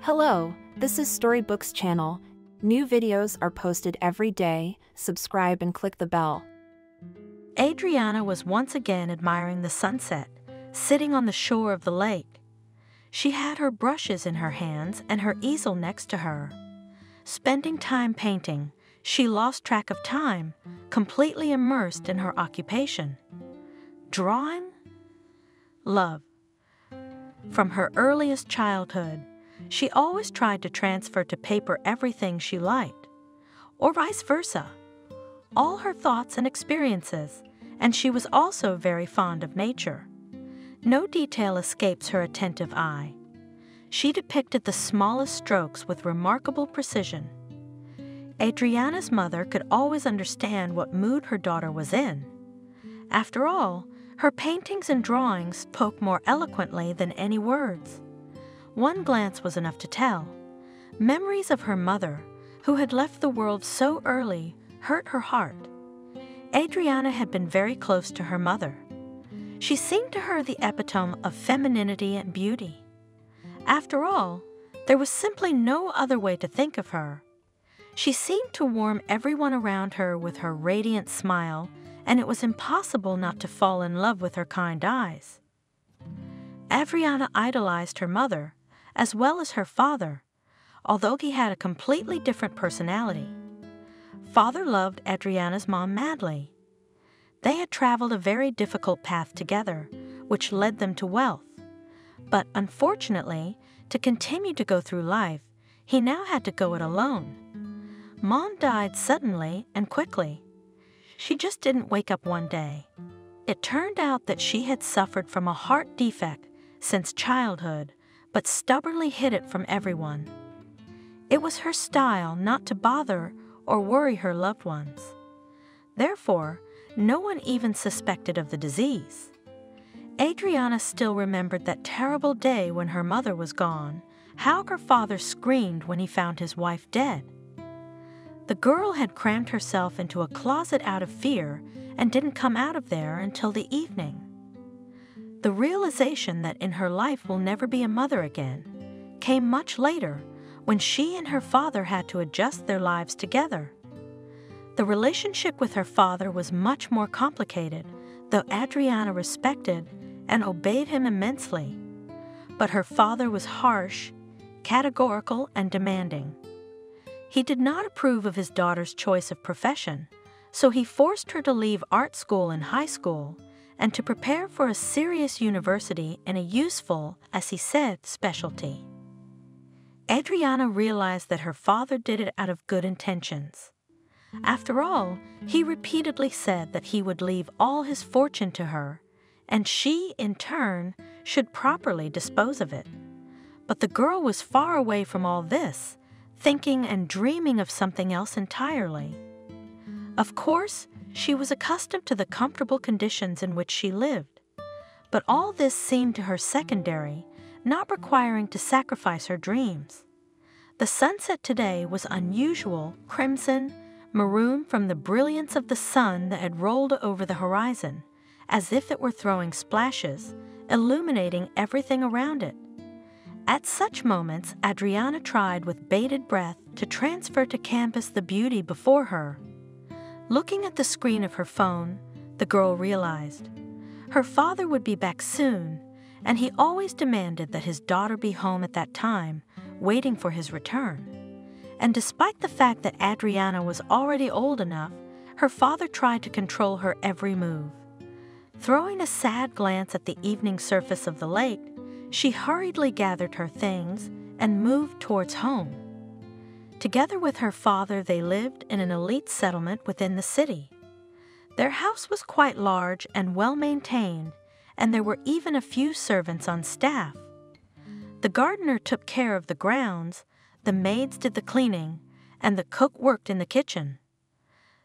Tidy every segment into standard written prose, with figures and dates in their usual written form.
Hello, this is Storybooks channel. New videos are posted every day. Subscribe and click the bell. Adriana was once again admiring the sunset, sitting on the shore of the lake. She had her brushes in her hands and her easel next to her. Spending time painting, she lost track of time, completely immersed in her occupation. Drawing? Love. From her earliest childhood, she always tried to transfer to paper everything she liked, or vice versa, all her thoughts and experiences, and she was also very fond of nature. No detail escapes her attentive eye. She depicted the smallest strokes with remarkable precision. Adriana's mother could always understand what mood her daughter was in. After all, her paintings and drawings spoke more eloquently than any words. One glance was enough to tell. Memories of her mother, who had left the world so early, hurt her heart. Adriana had been very close to her mother. She seemed to her the epitome of femininity and beauty. After all, there was simply no other way to think of her. She seemed to warm everyone around her with her radiant smile, and it was impossible not to fall in love with her kind eyes. Adriana idolized her mother, as well as her father, although he had a completely different personality. Father loved Adriana's mom madly. They had traveled a very difficult path together, which led them to wealth. But unfortunately, to continue to go through life, he now had to go it alone. Mom died suddenly and quickly. She just didn't wake up one day. It turned out that she had suffered from a heart defect since childhood, but stubbornly hid it from everyone. It was her style not to bother or worry her loved ones. Therefore, no one even suspected of the disease. Adriana still remembered that terrible day when her mother was gone, how her father screamed when he found his wife dead. The girl had crammed herself into a closet out of fear and didn't come out of there until the evening. The realization that in her life will never be a mother again came much later, when she and her father had to adjust their lives together. The relationship with her father was much more complicated, though Adriana respected and obeyed him immensely. But her father was harsh, categorical, and demanding. He did not approve of his daughter's choice of profession, so he forced her to leave art school and high school and to prepare for a serious university in a useful, as he said, specialty. Adriana realized that her father did it out of good intentions. After all, he repeatedly said that he would leave all his fortune to her, and she, in turn, should properly dispose of it. But the girl was far away from all this, thinking and dreaming of something else entirely. Of course, she was accustomed to the comfortable conditions in which she lived, but all this seemed to her secondary, not requiring to sacrifice her dreams. The sunset today was unusual, crimson, maroon from the brilliance of the sun that had rolled over the horizon, as if it were throwing splashes, illuminating everything around it. At such moments, Adriana tried with bated breath to transfer to canvas the beauty before her. Looking at the screen of her phone, the girl realized her father would be back soon, and he always demanded that his daughter be home at that time, waiting for his return. And despite the fact that Adriana was already old enough, her father tried to control her every move. Throwing a sad glance at the evening surface of the lake, she hurriedly gathered her things and moved towards home. Together with her father, they lived in an elite settlement within the city. Their house was quite large and well-maintained, and there were even a few servants on staff. The gardener took care of the grounds, the maids did the cleaning, and the cook worked in the kitchen.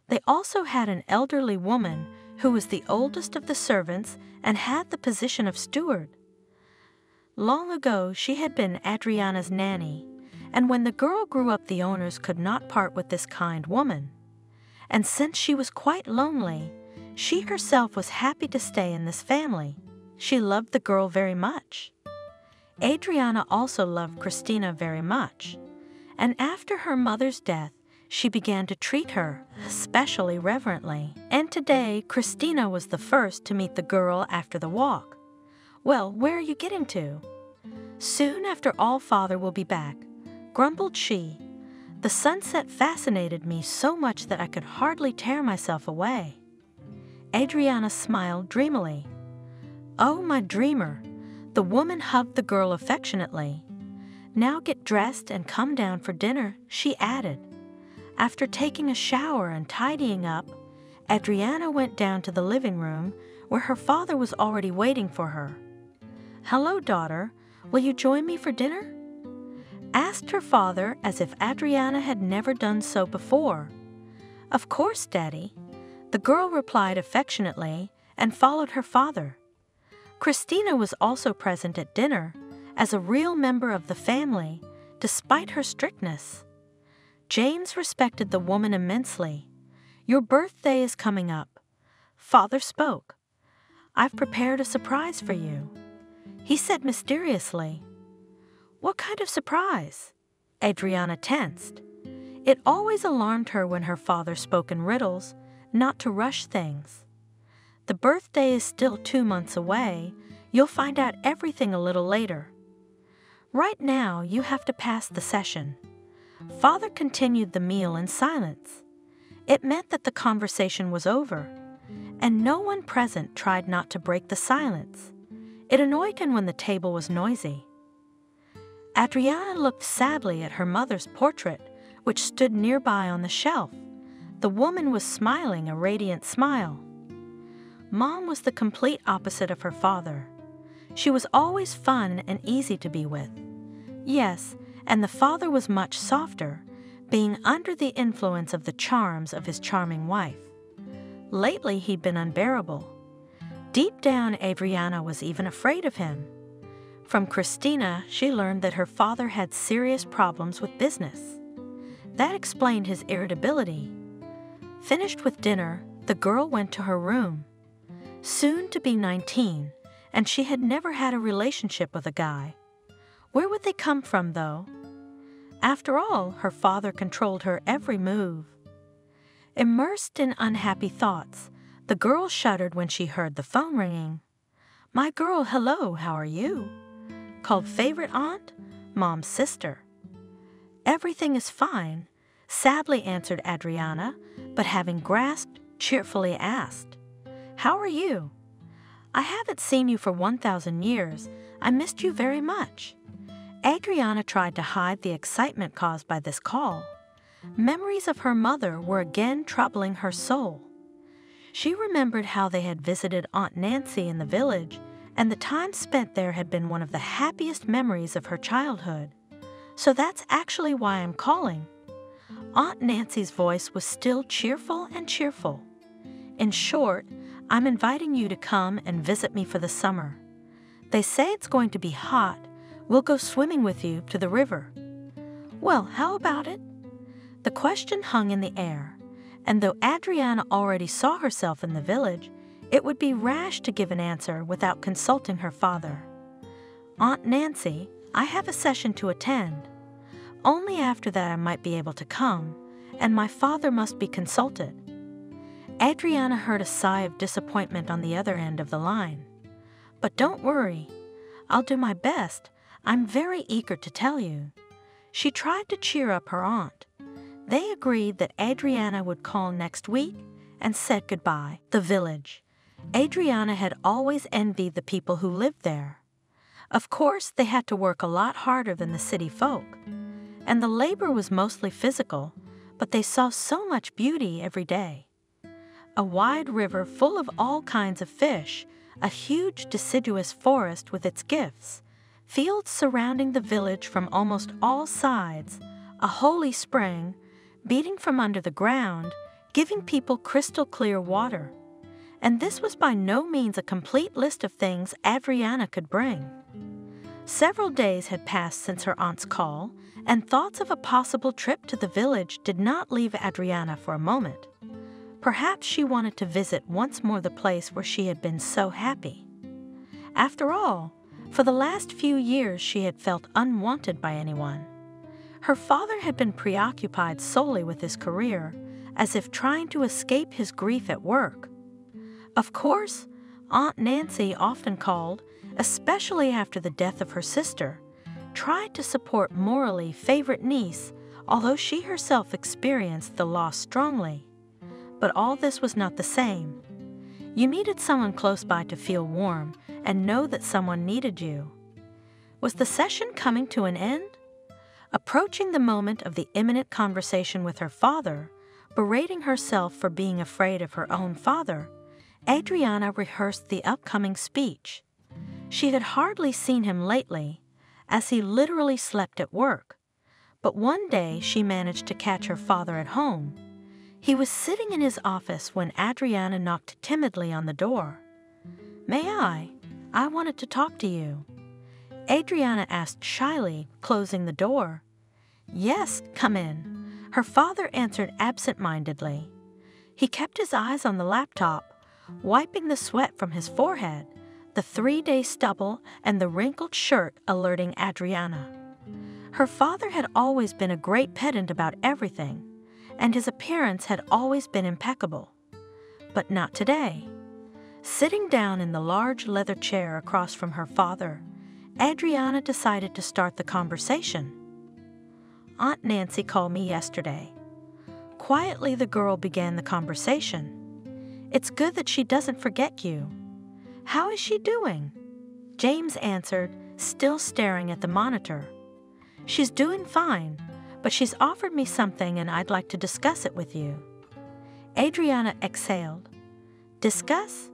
They also had an elderly woman who was the oldest of the servants and had the position of steward. Long ago, she had been Adriana's nanny, and when the girl grew up, the owners could not part with this kind woman. And since she was quite lonely, she herself was happy to stay in this family. She loved the girl very much. Adriana also loved Christina very much, and after her mother's death, she began to treat her especially reverently. And today, Christina was the first to meet the girl after the walk. "Well, where are you getting to?" "Soon after all father will be back," grumbled she. "The sunset fascinated me so much that I could hardly tear myself away." Adriana smiled dreamily. "Oh, my dreamer." The woman hugged the girl affectionately. "Now get dressed and come down for dinner," she added. After taking a shower and tidying up, Adriana went down to the living room where her father was already waiting for her. "Hello, daughter. Will you join me for dinner?" asked her father as if Adriana had never done so before. "Of course, Daddy," the girl replied affectionately and followed her father. Christina was also present at dinner as a real member of the family, despite her strictness. James respected the woman immensely. "Your birthday is coming up." Father spoke. "I've prepared a surprise for you," he said mysteriously. "What kind of surprise?" Adriana tensed. It always alarmed her when her father spoke in riddles, not to rush things. "The birthday is still 2 months away. You'll find out everything a little later. Right now, you have to pass the session." Father continued the meal in silence. It meant that the conversation was over, and no one present tried not to break the silence. It annoyed him when the table was noisy. Adriana looked sadly at her mother's portrait, which stood nearby on the shelf. The woman was smiling a radiant smile. Mom was the complete opposite of her father. She was always fun and easy to be with. Yes, and the father was much softer, being under the influence of the charms of his charming wife. Lately he'd been unbearable. Deep down, Adriana was even afraid of him. From Christina, she learned that her father had serious problems with business. That explained his irritability. Finished with dinner, the girl went to her room. Soon to be 19, and she had never had a relationship with a guy. Where would they come from, though? After all, her father controlled her every move. Immersed in unhappy thoughts, the girl shuddered when she heard the phone ringing. "My girl, hello, how are you?" called favorite aunt, Mom's sister. "Everything is fine," sadly answered Adriana, but having grasped, cheerfully asked, "How are you?" "I haven't seen you for 1,000 years. I missed you very much." Adriana tried to hide the excitement caused by this call. Memories of her mother were again troubling her soul. She remembered how they had visited Aunt Nancy in the village, and the time spent there had been one of the happiest memories of her childhood. "So that's actually why I'm calling." Aunt Nancy's voice was still cheerful and cheerful. "In short, I'm inviting you to come and visit me for the summer. They say it's going to be hot. We'll go swimming with you to the river." "Well, how about it?" The question hung in the air, and though Adriana already saw herself in the village, it would be rash to give an answer without consulting her father. "Aunt Nancy, I have a session to attend. Only after that I might be able to come, and my father must be consulted." Adriana heard a sigh of disappointment on the other end of the line. "But don't worry. I'll do my best. I'm very eager to tell you." She tried to cheer up her aunt. They agreed that Adriana would call next week and said goodbye. The village. Adriana had always envied the people who lived there. Of course, they had to work a lot harder than the city folk, and the labor was mostly physical, but they saw so much beauty every day. A wide river full of all kinds of fish, a huge deciduous forest with its gifts, fields surrounding the village from almost all sides, a holy spring, beating from under the ground, giving people crystal clear water. And this was by no means a complete list of things Adriana could bring. Several days had passed since her aunt's call, and thoughts of a possible trip to the village did not leave Adriana for a moment. Perhaps she wanted to visit once more the place where she had been so happy. After all, For the last few years, she had felt unwanted by anyone. Her father had been preoccupied solely with his career, as if trying to escape his grief at work. Of course, Aunt Nancy often called, especially after the death of her sister, tried to support morally favorite niece, although she herself experienced the loss strongly. But all this was not the same. You needed someone close by to feel warm and know that someone needed you. Was the session coming to an end? Approaching the moment of the imminent conversation with her father, berating herself for being afraid of her own father, Adriana rehearsed the upcoming speech. She had hardly seen him lately, as he literally slept at work. But one day she managed to catch her father at home. He was sitting in his office when Adriana knocked timidly on the door. "May I? I wanted to talk to you." Adriana asked shyly, closing the door. "Yes, come in," her father answered absent-mindedly. He kept his eyes on the laptop, wiping the sweat from his forehead, the 3-day stubble and the wrinkled shirt alerting Adriana. Her father had always been a great pedant about everything, and his appearance had always been impeccable. But not today. Sitting down in the large leather chair across from her father, Adriana decided to start the conversation. "Aunt Nancy called me yesterday." Quietly, the girl began the conversation. "It's good that she doesn't forget you. How is she doing?" James answered, still staring at the monitor. "She's doing fine, but she's offered me something and I'd like to discuss it with you." Adriana exhaled. "Discuss?"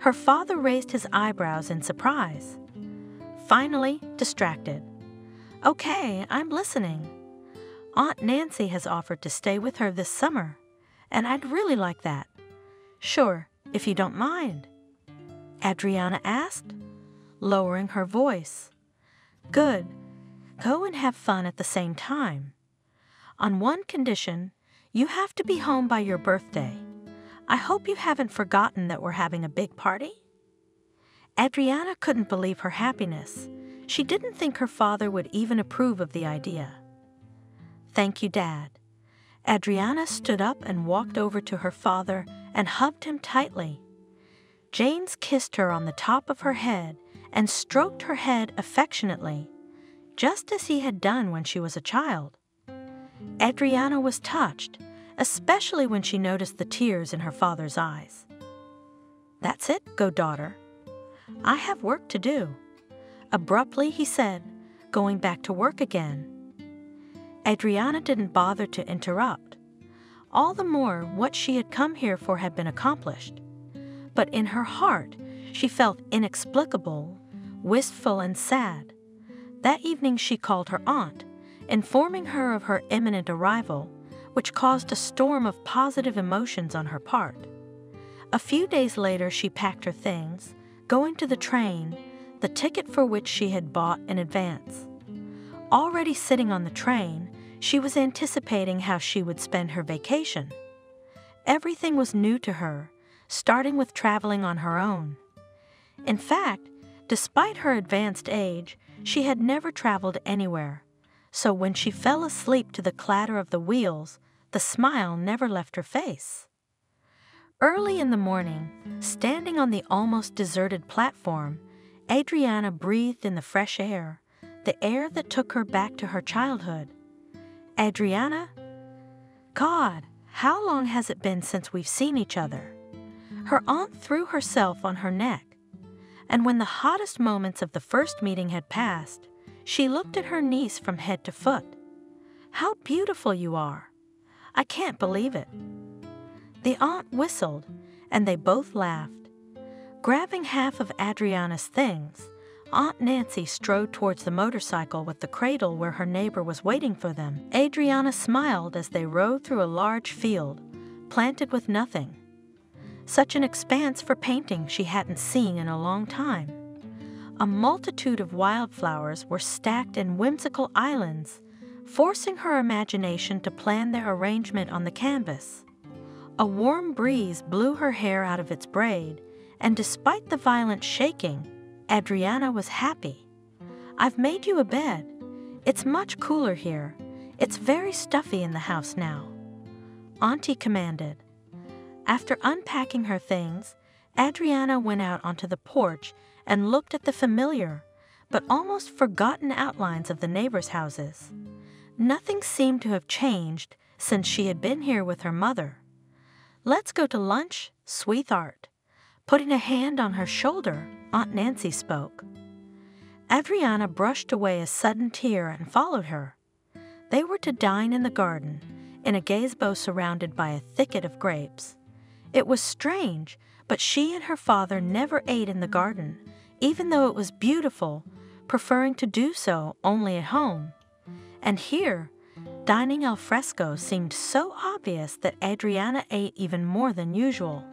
Her father raised his eyebrows in surprise. Finally, distracted. "Okay, I'm listening." "Aunt Nancy has offered to stay with her this summer, and I'd really like that." "Sure, if you don't mind." Adriana asked, lowering her voice. "Good. Go and have fun at the same time. On one condition, you have to be home by your birthday. I hope you haven't forgotten that we're having a big party." Adriana couldn't believe her happiness. She didn't think her father would even approve of the idea. "Thank you, Dad." Adriana stood up and walked over to her father and hugged him tightly. James kissed her on the top of her head and stroked her head affectionately, just as he had done when she was a child. Adriana was touched, especially when she noticed the tears in her father's eyes. "That's it, go daughter. I have work to do," abruptly he said, going back to work again. Adriana didn't bother to interrupt. All the more what she had come here for had been accomplished. But in her heart, she felt inexplicable, wistful, and sad. That evening she called her aunt, informing her of her imminent arrival, which caused a storm of positive emotions on her part. A few days later she packed her things, going to the train, the ticket for which she had bought in advance. Already sitting on the train, she was anticipating how she would spend her vacation. Everything was new to her, starting with traveling on her own. In fact, despite her advanced age, she had never traveled anywhere, so when she fell asleep to the clatter of the wheels, the smile never left her face. Early in the morning, standing on the almost deserted platform, Adriana breathed in the fresh air, the air that took her back to her childhood. "Adriana? God, how long has it been since we've seen each other?" Her aunt threw herself on her neck, and when the hottest moments of the first meeting had passed, she looked at her niece from head to foot. "How beautiful you are! I can't believe it." The aunt whistled, and they both laughed. Grabbing half of Adriana's things, Aunt Nancy strode towards the motorcycle with the cradle where her neighbor was waiting for them. Adriana smiled as they rode through a large field, planted with nothing. Such an expanse for painting she hadn't seen in a long time. A multitude of wildflowers were stacked in whimsical islands, forcing her imagination to plan their arrangement on the canvas. A warm breeze blew her hair out of its braid, and despite the violent shaking, Adriana was happy. "I've made you a bed. It's much cooler here. It's very stuffy in the house now," Auntie commanded. After unpacking her things, Adriana went out onto the porch and looked at the familiar, but almost forgotten outlines of the neighbors' houses. Nothing seemed to have changed since she had been here with her mother. "Let's go to lunch, sweetheart." Putting a hand on her shoulder, Aunt Nancy spoke. Adriana brushed away a sudden tear and followed her. They were to dine in the garden, in a gazebo surrounded by a thicket of grapes. It was strange, but she and her father never ate in the garden, even though it was beautiful, preferring to do so only at home. And here, dining al fresco seemed so obvious that Adriana ate even more than usual.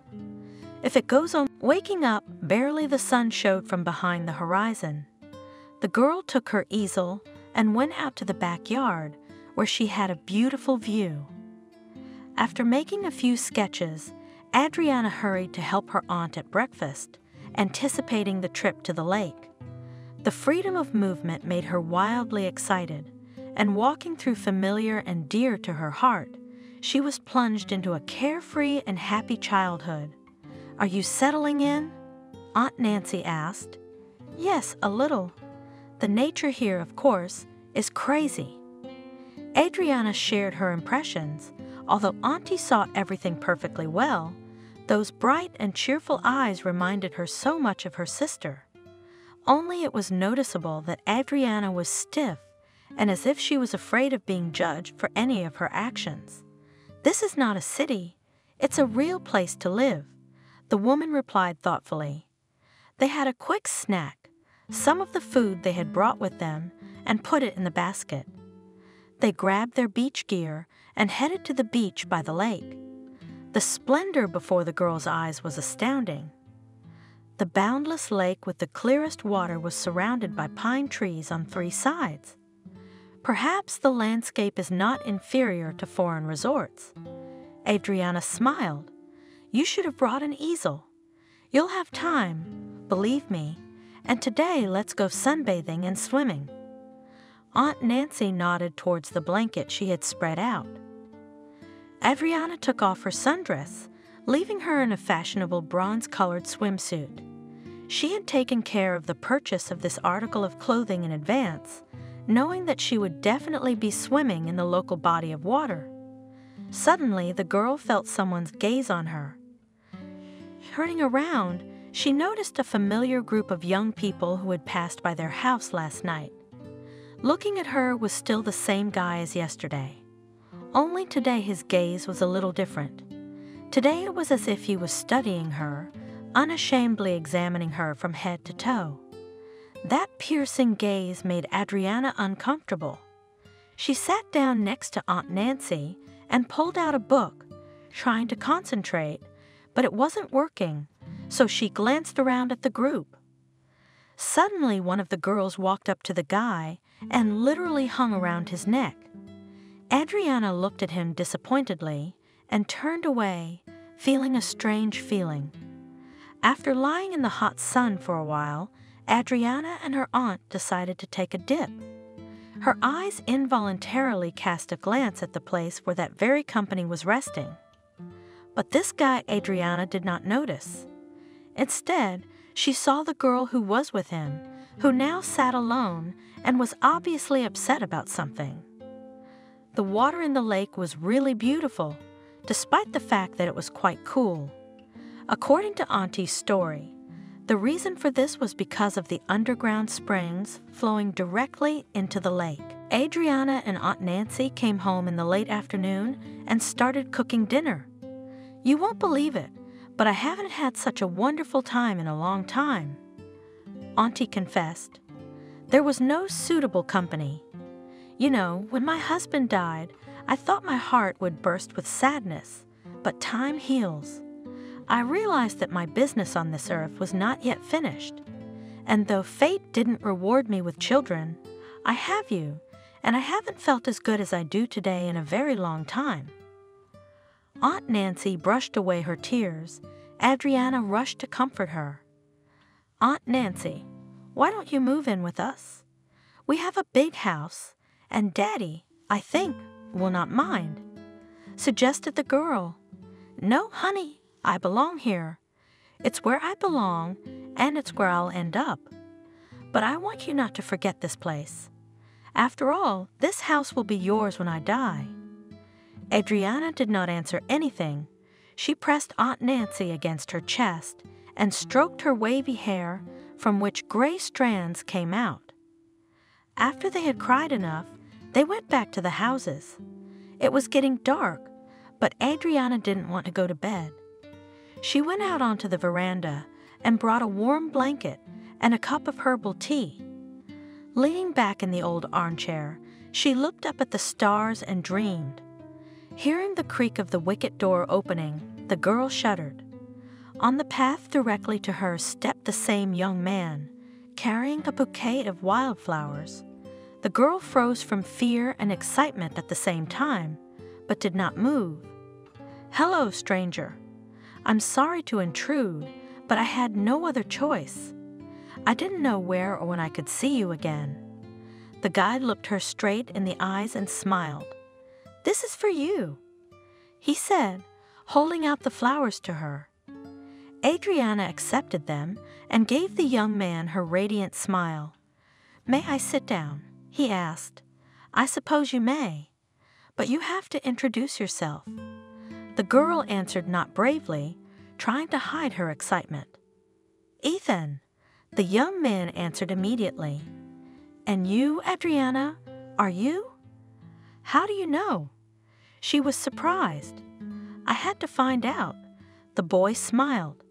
If it goes on, waking up, barely the sun showed from behind the horizon. The girl took her easel and went out to the backyard, where she had a beautiful view. After making a few sketches, Adriana hurried to help her aunt at breakfast, anticipating the trip to the lake. The freedom of movement made her wildly excited, and walking through familiar and dear to her heart, she was plunged into a carefree and happy childhood. "Are you settling in?" Aunt Nancy asked. "Yes, a little. The nature here, of course, is crazy." Adriana shared her impressions. Although Auntie saw everything perfectly well, those bright and cheerful eyes reminded her so much of her sister. Only it was noticeable that Adriana was stiff and as if she was afraid of being judged for any of her actions. "This is not a city. It's a real place to live," the woman replied thoughtfully. They had a quick snack, some of the food they had brought with them, and put it in the basket. They grabbed their beach gear and headed to the beach by the lake. The splendor before the girls' eyes was astounding. The boundless lake with the clearest water was surrounded by pine trees on 3 sides. Perhaps the landscape is not inferior to foreign resorts. Adriana smiled. "You should have brought an easel. You'll have time, believe me, and today let's go sunbathing and swimming." Aunt Nancy nodded towards the blanket she had spread out. Adriana took off her sundress, leaving her in a fashionable bronze-colored swimsuit. She had taken care of the purchase of this article of clothing in advance, knowing that she would definitely be swimming in the local body of water. Suddenly, the girl felt someone's gaze on her. Turning around, she noticed a familiar group of young people who had passed by their house last night. Looking at her was still the same guy as yesterday. Only today his gaze was a little different. Today it was as if he was studying her, unashamedly examining her from head to toe. That piercing gaze made Adriana uncomfortable. She sat down next to Aunt Nancy and pulled out a book, trying to concentrate, but it wasn't working, so she glanced around at the group. Suddenly, one of the girls walked up to the guy and literally hung around his neck. Adriana looked at him disappointedly and turned away, feeling a strange feeling. After lying in the hot sun for a while, Adriana and her aunt decided to take a dip. Her eyes involuntarily cast a glance at the place where that very company was resting. But this guy Adriana did not notice. Instead, she saw the girl who was with him, who now sat alone and was obviously upset about something. The water in the lake was really beautiful, despite the fact that it was quite cool. According to Auntie's story, the reason for this was because of the underground springs flowing directly into the lake. Adriana and Aunt Nancy came home in the late afternoon and started cooking dinner. "You won't believe it, but I haven't had such a wonderful time in a long time," Auntie confessed. "There was no suitable company. You know, when my husband died, I thought my heart would burst with sadness, but time heals. I realized that my business on this earth was not yet finished, and though fate didn't reward me with children, I have you, and I haven't felt as good as I do today in a very long time." Aunt Nancy brushed away her tears. Adriana rushed to comfort her. "Aunt Nancy, Why don't you move in with us? We have a big house, and Daddy, I think, will not mind," suggested the girl. "No, honey, I belong here. It's where I belong, and it's where I'll end up. But I want you not to forget this place. After all, this house will be yours when I die." Adriana did not answer anything. She pressed Aunt Nancy against her chest and stroked her wavy hair, from which gray strands came out. After they had cried enough, they went back to the houses. It was getting dark, but Adriana didn't want to go to bed. She went out onto the veranda and brought a warm blanket and a cup of herbal tea. Leaning back in the old armchair, she looked up at the stars and dreamed. Hearing the creak of the wicket door opening, the girl shuddered. On the path directly to her stepped the same young man, carrying a bouquet of wildflowers. The girl froze from fear and excitement at the same time, but did not move. "Hello, stranger. I'm sorry to intrude, but I had no other choice. I didn't know where or when I could see you again." The guide looked her straight in the eyes and smiled. "This is for you," he said, holding out the flowers to her. Adriana accepted them and gave the young man her radiant smile. "May I sit down?" he asked. "I suppose you may, but you have to introduce yourself." The girl answered not bravely, trying to hide her excitement. "Ethan," the young man answered immediately. "And you, Adriana, are you? How do you know?" She was surprised. "I had to find out." The boy smiled.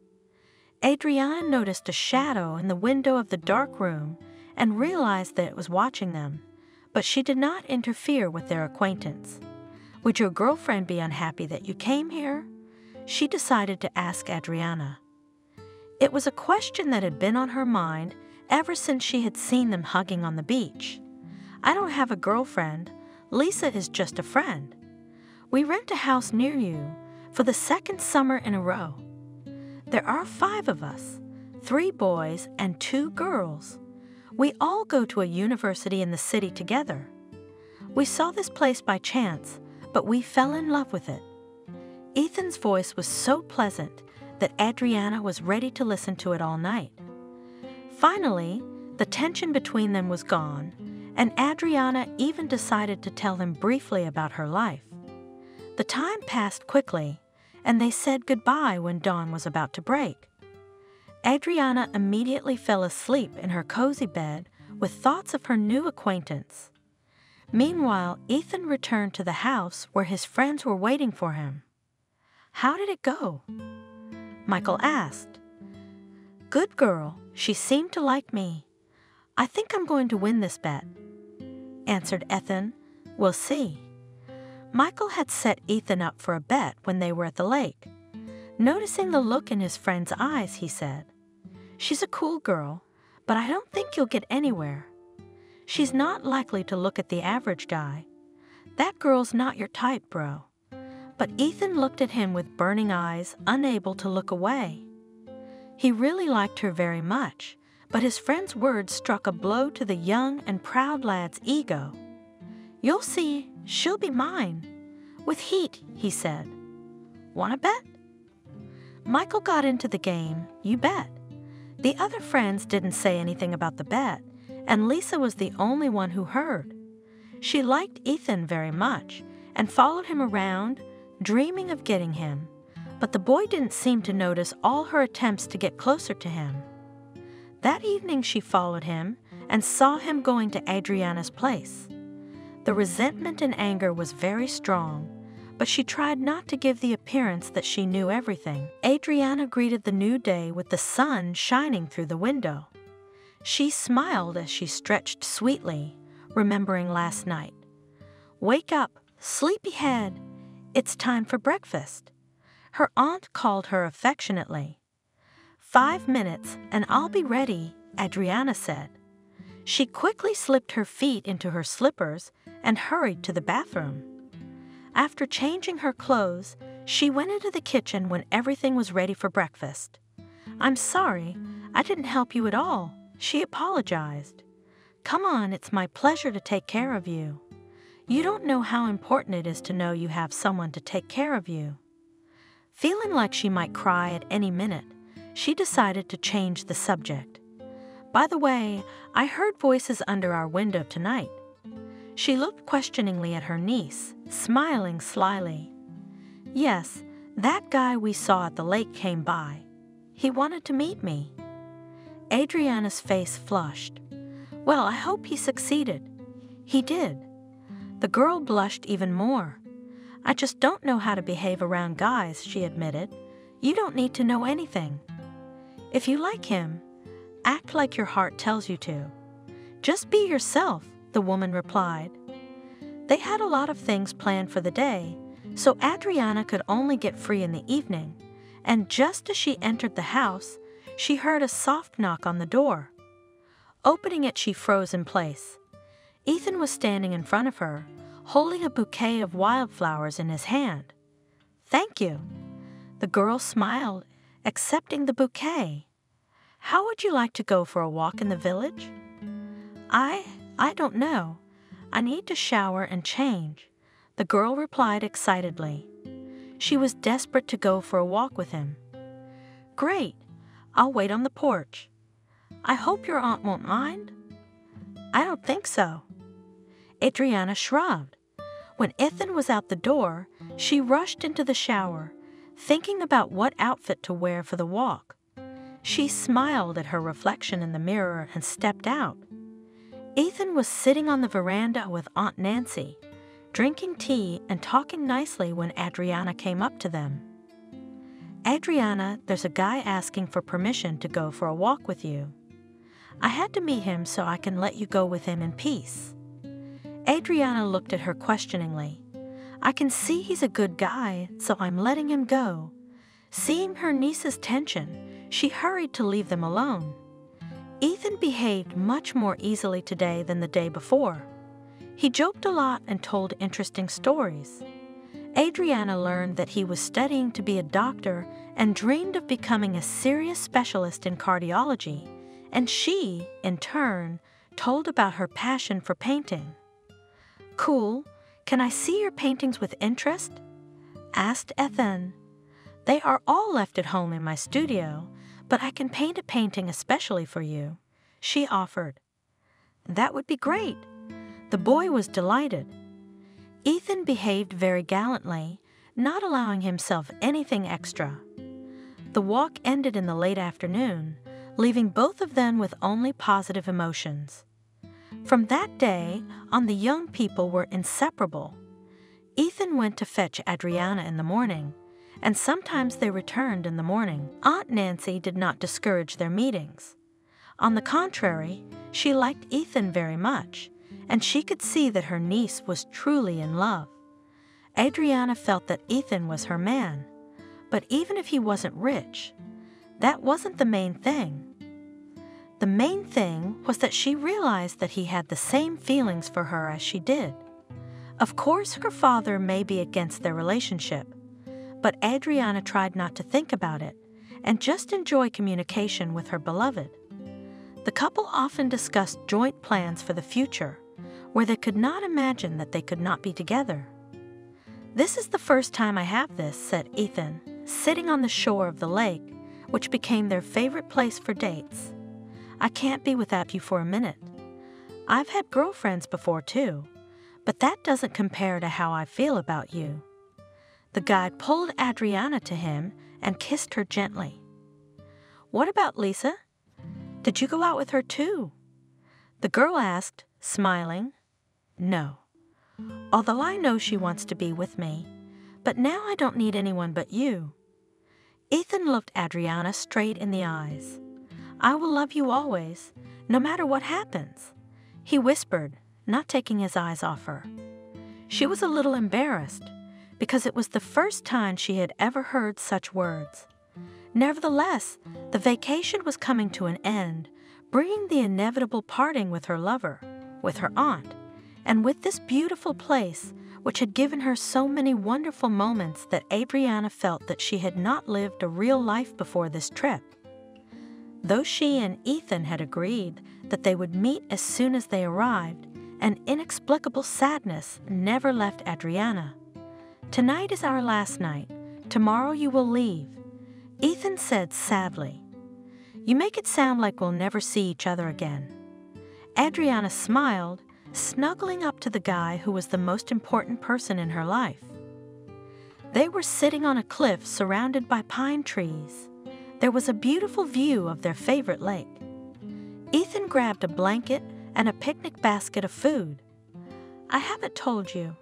Adriana noticed a shadow in the window of the dark room and realized that it was watching them, but she did not interfere with their acquaintance. "Would your girlfriend be unhappy that you came here?" she decided to ask Adriana. It was a question that had been on her mind ever since she had seen them hugging on the beach. "I don't have a girlfriend. Lisa is just a friend. We rent a house near you for the second summer in a row. There are 5 of us, 3 boys and 2 girls. We all go to a university in the city together. We saw this place by chance, but we fell in love with it." Ethan's voice was so pleasant that Adriana was ready to listen to it all night. Finally, the tension between them was gone, and Adriana even decided to tell him briefly about her life. The time passed quickly, and they said goodbye when dawn was about to break. Adriana immediately fell asleep in her cozy bed with thoughts of her new acquaintance. Meanwhile, Ethan returned to the house where his friends were waiting for him. "How did it go?" Michael asked. "Good girl. She seemed to like me. I think I'm going to win this bet," answered Ethan. "We'll see." Michael had set Ethan up for a bet when they were at the lake. Noticing the look in his friend's eyes, he said, "She's a cool girl, but I don't think you'll get anywhere. She's not likely to look at the average guy. That girl's not your type, bro." But Ethan looked at him with burning eyes, unable to look away. He really liked her very much, but his friend's words struck a blow to the young and proud lad's ego. "You'll see, she'll be mine. With heat," he said. "Want to bet?" Michael got into the game, you bet. The other friends didn't say anything about the bet, and Lisa was the only one who heard. She liked Ethan very much and followed him around, dreaming of getting him, but the boy didn't seem to notice all her attempts to get closer to him. That evening she followed him and saw him going to Adriana's place. The resentment and anger was very strong, but she tried not to give the appearance that she knew everything. Adriana greeted the new day with the sun shining through the window. She smiled as she stretched sweetly, remembering last night. "Wake up, sleepyhead. It's time for breakfast," her aunt called her affectionately. 5 minutes and I'll be ready," Adriana said. She quickly slipped her feet into her slippers and hurried to the bathroom. After changing her clothes, she went into the kitchen when everything was ready for breakfast. "I'm sorry, I didn't help you at all," She apologized. "Come on, it's my pleasure to take care of you. You don't know how important it is to know you have someone to take care of you." Feeling like she might cry at any minute, she decided to change the subject. "By the way, I heard voices under our window tonight." She looked questioningly at her niece, smiling slyly. "Yes, that guy we saw at the lake came by. He wanted to meet me." Adriana's face flushed. "Well, I hope he succeeded." "He did." The girl blushed even more. "I just don't know how to behave around guys," she admitted. "You don't need to know anything. If you like him, act like your heart tells you to. Just be yourself," the woman replied. They had a lot of things planned for the day, so Adriana could only get free in the evening, and just as she entered the house, she heard a soft knock on the door. Opening it, she froze in place. Ethan was standing in front of her, holding a bouquet of wildflowers in his hand. "Thank you." The girl smiled, accepting the bouquet. "How would you like to go for a walk in the village?" I don't know. I need to shower and change," the girl replied excitedly. She was desperate to go for a walk with him. "Great. I'll wait on the porch. I hope your aunt won't mind?" "I don't think so." Adriana shrugged. When Ethan was out the door, she rushed into the shower, thinking about what outfit to wear for the walk. She smiled at her reflection in the mirror and stepped out. Ethan was sitting on the veranda with Aunt Nancy, drinking tea and talking nicely when Adriana came up to them. "Adriana, there's a guy asking for permission to go for a walk with you. I had to meet him so I can let you go with him in peace." Adriana looked at her questioningly. "I can see he's a good guy, so I'm letting him go." Seeing her niece's tension, she hurried to leave them alone. Ethan behaved much more easily today than the day before. He joked a lot and told interesting stories. Adriana learned that he was studying to be a doctor and dreamed of becoming a serious specialist in cardiology, and she, in turn, told about her passion for painting. "Cool. Can I see your paintings with interest?" asked Ethan. "They are all left at home in my studio, but I can paint a painting especially for you," she offered. "That would be great." The boy was delighted. Ethan behaved very gallantly, not allowing himself anything extra. The walk ended in the late afternoon, leaving both of them with only positive emotions. From that day on, the young people were inseparable. Ethan went to fetch Adriana in the morning, and sometimes they returned in the morning. Aunt Nancy did not discourage their meetings. On the contrary, she liked Ethan very much, and she could see that her niece was truly in love. Adriana felt that Ethan was her man, but even if he wasn't rich, that wasn't the main thing. The main thing was that she realized that he had the same feelings for her as she did. Of course, her father may be against their relationship, but Adriana tried not to think about it and just enjoy communication with her beloved. The couple often discussed joint plans for the future, where they could not imagine that they could not be together. "This is the first time I have this," said Ethan, sitting on the shore of the lake, which became their favorite place for dates. "I can't be without you for a minute. I've had girlfriends before too, but that doesn't compare to how I feel about you." The guide pulled Adriana to him and kissed her gently. "What about Lisa? Did you go out with her too?" The girl asked, smiling. "No, although I know she wants to be with me, but now I don't need anyone but you." Ethan looked Adriana straight in the eyes. "I will love you always, no matter what happens," he whispered, not taking his eyes off her. She was a little embarrassed, because it was the first time she had ever heard such words. Nevertheless, the vacation was coming to an end, bringing the inevitable parting with her lover, with her aunt, and with this beautiful place, which had given her so many wonderful moments that Adriana felt that she had not lived a real life before this trip. Though she and Ethan had agreed that they would meet as soon as they arrived, an inexplicable sadness never left Adriana. "Tonight is our last night. Tomorrow you will leave," Ethan said sadly. "You make it sound like we'll never see each other again." Adriana smiled, snuggling up to the guy who was the most important person in her life. They were sitting on a cliff surrounded by pine trees. There was a beautiful view of their favorite lake. Ethan grabbed a blanket and a picnic basket of food. "I haven't told you,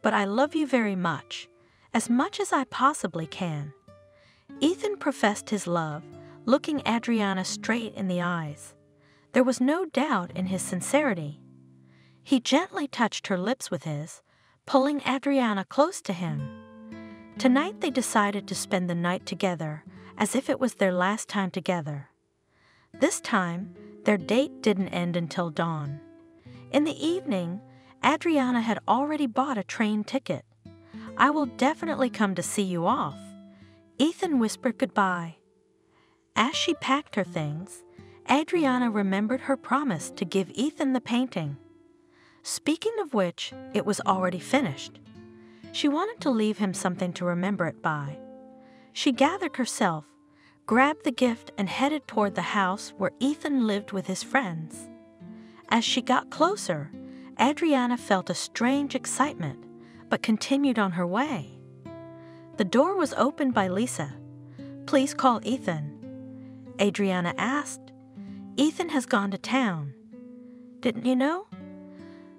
but I love you very much as I possibly can." Ethan professed his love, looking Adriana straight in the eyes. There was no doubt in his sincerity. He gently touched her lips with his, pulling Adriana close to him. Tonight they decided to spend the night together, as if it was their last time together. This time, their date didn't end until dawn. In the evening, Adriana had already bought a train ticket. "I will definitely come to see you off." Ethan whispered goodbye. As she packed her things, Adriana remembered her promise to give Ethan the painting. Speaking of which, it was already finished. She wanted to leave him something to remember it by. She gathered herself, grabbed the gift, and headed toward the house where Ethan lived with his friends. As she got closer, Adriana felt a strange excitement, but continued on her way. The door was opened by Lisa. "Please call Ethan," Adriana asked. "Ethan has gone to town. Didn't you know?"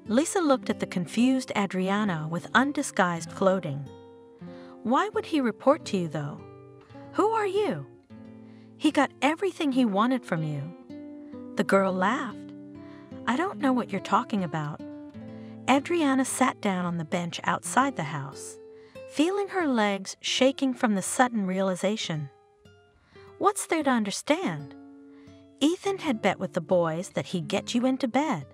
Lisa looked at the confused Adriana with undisguised gloating. "Why would he report to you, though? Who are you? He got everything he wanted from you." The girl laughed. "I don't know what you're talking about." Adriana sat down on the bench outside the house, feeling her legs shaking from the sudden realization. What's there to understand? Ethan had bet with the boys that he'd get you into bed.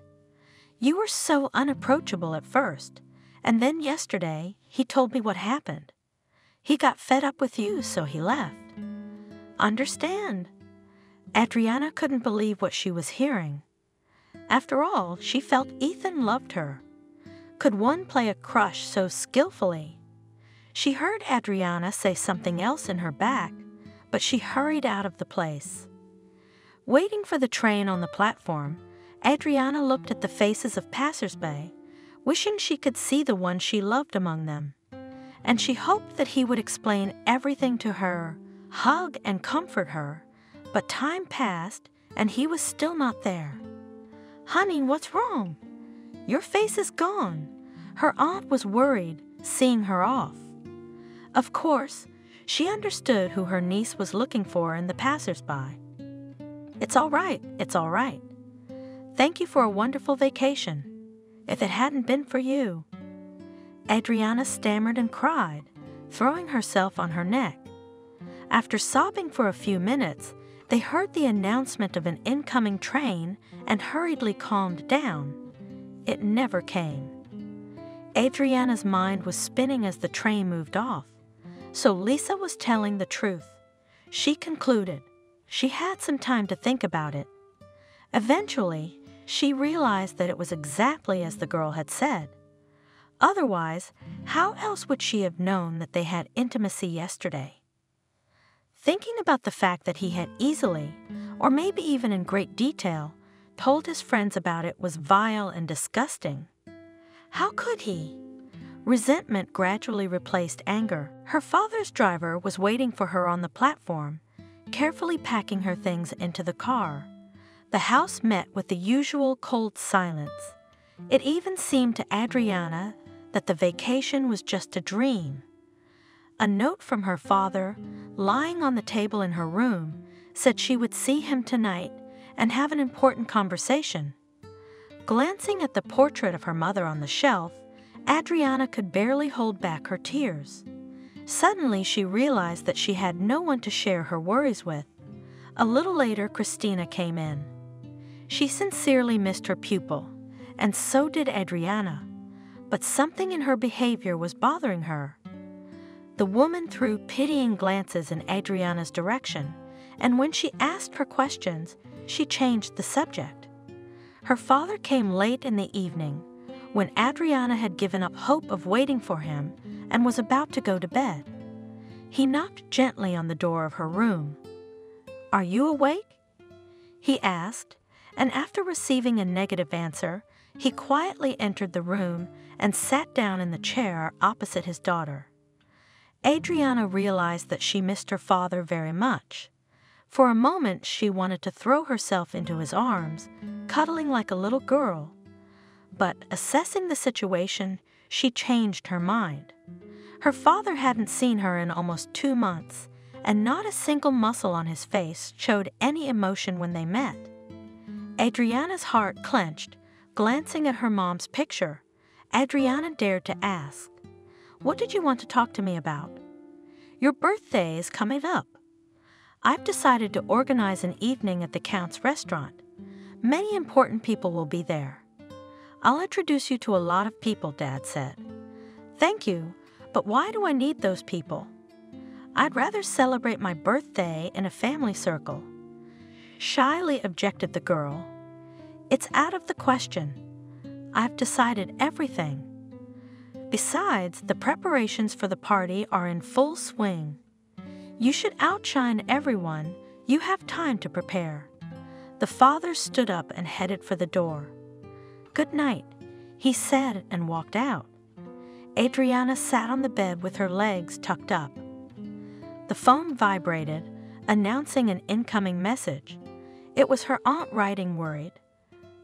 You were so unapproachable at first, and then yesterday he told me what happened. He got fed up with you, so he left. Understand? Adriana couldn't believe what she was hearing. After all, she felt Ethan loved her. Could one play a crush so skillfully? She heard Adriana say something else in her back, but she hurried out of the place. Waiting for the train on the platform, Adriana looked at the faces of passers-by, wishing she could see the one she loved among them. And she hoped that he would explain everything to her, hug and comfort her, but time passed and he was still not there. "Honey, what's wrong? Your face is gone." Her aunt was worried, seeing her off. Of course, she understood who her niece was looking for in the passers-by. It's all right. Thank you for a wonderful vacation. If it hadn't been for you." Adriana stammered and cried, throwing herself on her neck. After sobbing for a few minutes, they heard the announcement of an incoming train and hurriedly calmed down. It never came. Adriana's mind was spinning as the train moved off, so Lisa was telling the truth. She concluded. She had some time to think about it. Eventually, she realized that it was exactly as the girl had said. Otherwise, how else would she have known that they had intimacy yesterday? Thinking about the fact that he had easily, or maybe even in great detail, told his friends about it was vile and disgusting. How could he? Resentment gradually replaced anger. Her father's driver was waiting for her on the platform, carefully packing her things into the car. The house met with the usual cold silence. It even seemed to Adriana that the vacation was just a dream. A note from her father, lying on the table in her room, said she would see him tonight and have an important conversation. Glancing at the portrait of her mother on the shelf, Adriana could barely hold back her tears. Suddenly, she realized that she had no one to share her worries with. A little later, Christina came in. She sincerely missed her pupil, and so did Adriana, but something in her behavior was bothering her. The woman threw pitying glances in Adriana's direction and when she asked for questions, she changed the subject. Her father came late in the evening, when Adriana had given up hope of waiting for him and was about to go to bed. He knocked gently on the door of her room. "Are you awake?" he asked, and after receiving a negative answer, he quietly entered the room and sat down in the chair opposite his daughter. Adriana realized that she missed her father very much. For a moment, she wanted to throw herself into his arms, cuddling like a little girl. But assessing the situation, she changed her mind. Her father hadn't seen her in almost 2 months, and not a single muscle on his face showed any emotion when they met. Adriana's heart clenched. Glancing at her mom's picture, Adriana dared to ask, "What did you want to talk to me about?" "Your birthday is coming up. I've decided to organize an evening at the Count's restaurant. Many important people will be there." "I'll introduce you to a lot of people," Dad said. "Thank you, but why do I need those people? I'd rather celebrate my birthday in a family circle." Shyly objected the girl. "It's out of the question. I've decided everything. Besides, the preparations for the party are in full swing. You should outshine everyone. You have time to prepare." The father stood up and headed for the door. "Good night," he said and walked out. Adriana sat on the bed with her legs tucked up. The phone vibrated, announcing an incoming message. It was her aunt writing, worried.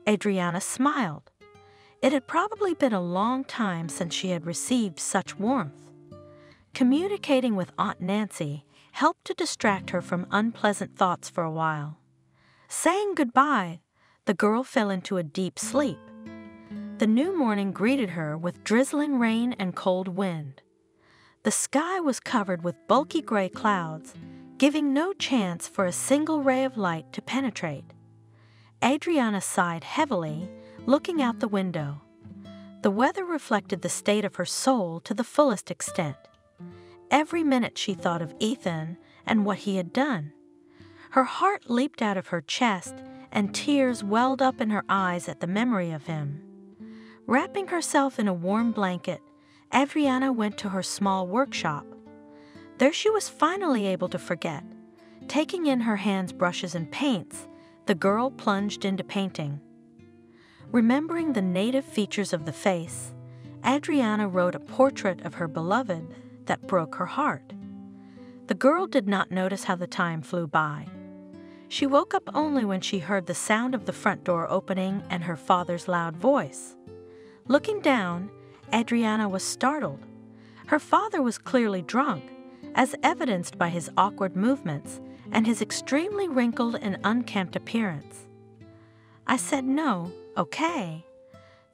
Adriana smiled. It had probably been a long time since she had received such warmth. Communicating with Aunt Nancy helped to distract her from unpleasant thoughts for a while. Saying goodbye, the girl fell into a deep sleep. The new morning greeted her with drizzling rain and cold wind. The sky was covered with bulky gray clouds, giving no chance for a single ray of light to penetrate. Adriana sighed heavily, looking out the window. The weather reflected the state of her soul to the fullest extent. Every minute she thought of Ethan and what he had done. Her heart leaped out of her chest, and tears welled up in her eyes at the memory of him. Wrapping herself in a warm blanket, Adriana went to her small workshop. There she was finally able to forget. Taking in her hands brushes and paints, the girl plunged into painting. Remembering the native features of the face, Adriana wrote a portrait of her beloved that broke her heart. The girl did not notice how the time flew by. She woke up only when she heard the sound of the front door opening and her father's loud voice. Looking down, Adriana was startled. Her father was clearly drunk, as evidenced by his awkward movements and his extremely wrinkled and unkempt appearance. "I said no, okay.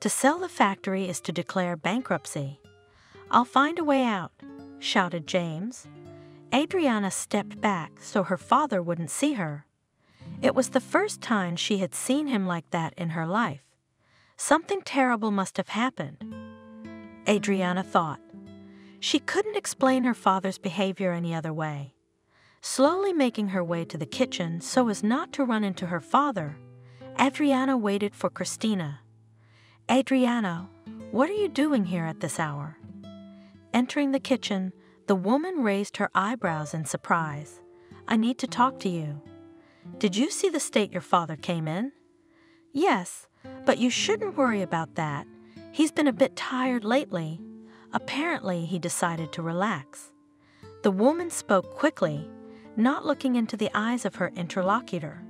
To sell the factory is to declare bankruptcy. I'll find a way out," shouted James. Adriana stepped back so her father wouldn't see her. It was the first time she had seen him like that in her life. Something terrible must have happened, Adriana thought. She couldn't explain her father's behavior any other way. Slowly making her way to the kitchen so as not to run into her father, Adriana waited for Christina. "Adriana, what are you doing here at this hour?" Entering the kitchen, the woman raised her eyebrows in surprise. "I need to talk to you." "Did you see the state your father came in?" "Yes, but you shouldn't worry about that. He's been a bit tired lately." Apparently, he decided to relax. The woman spoke quickly, not looking into the eyes of her interlocutor.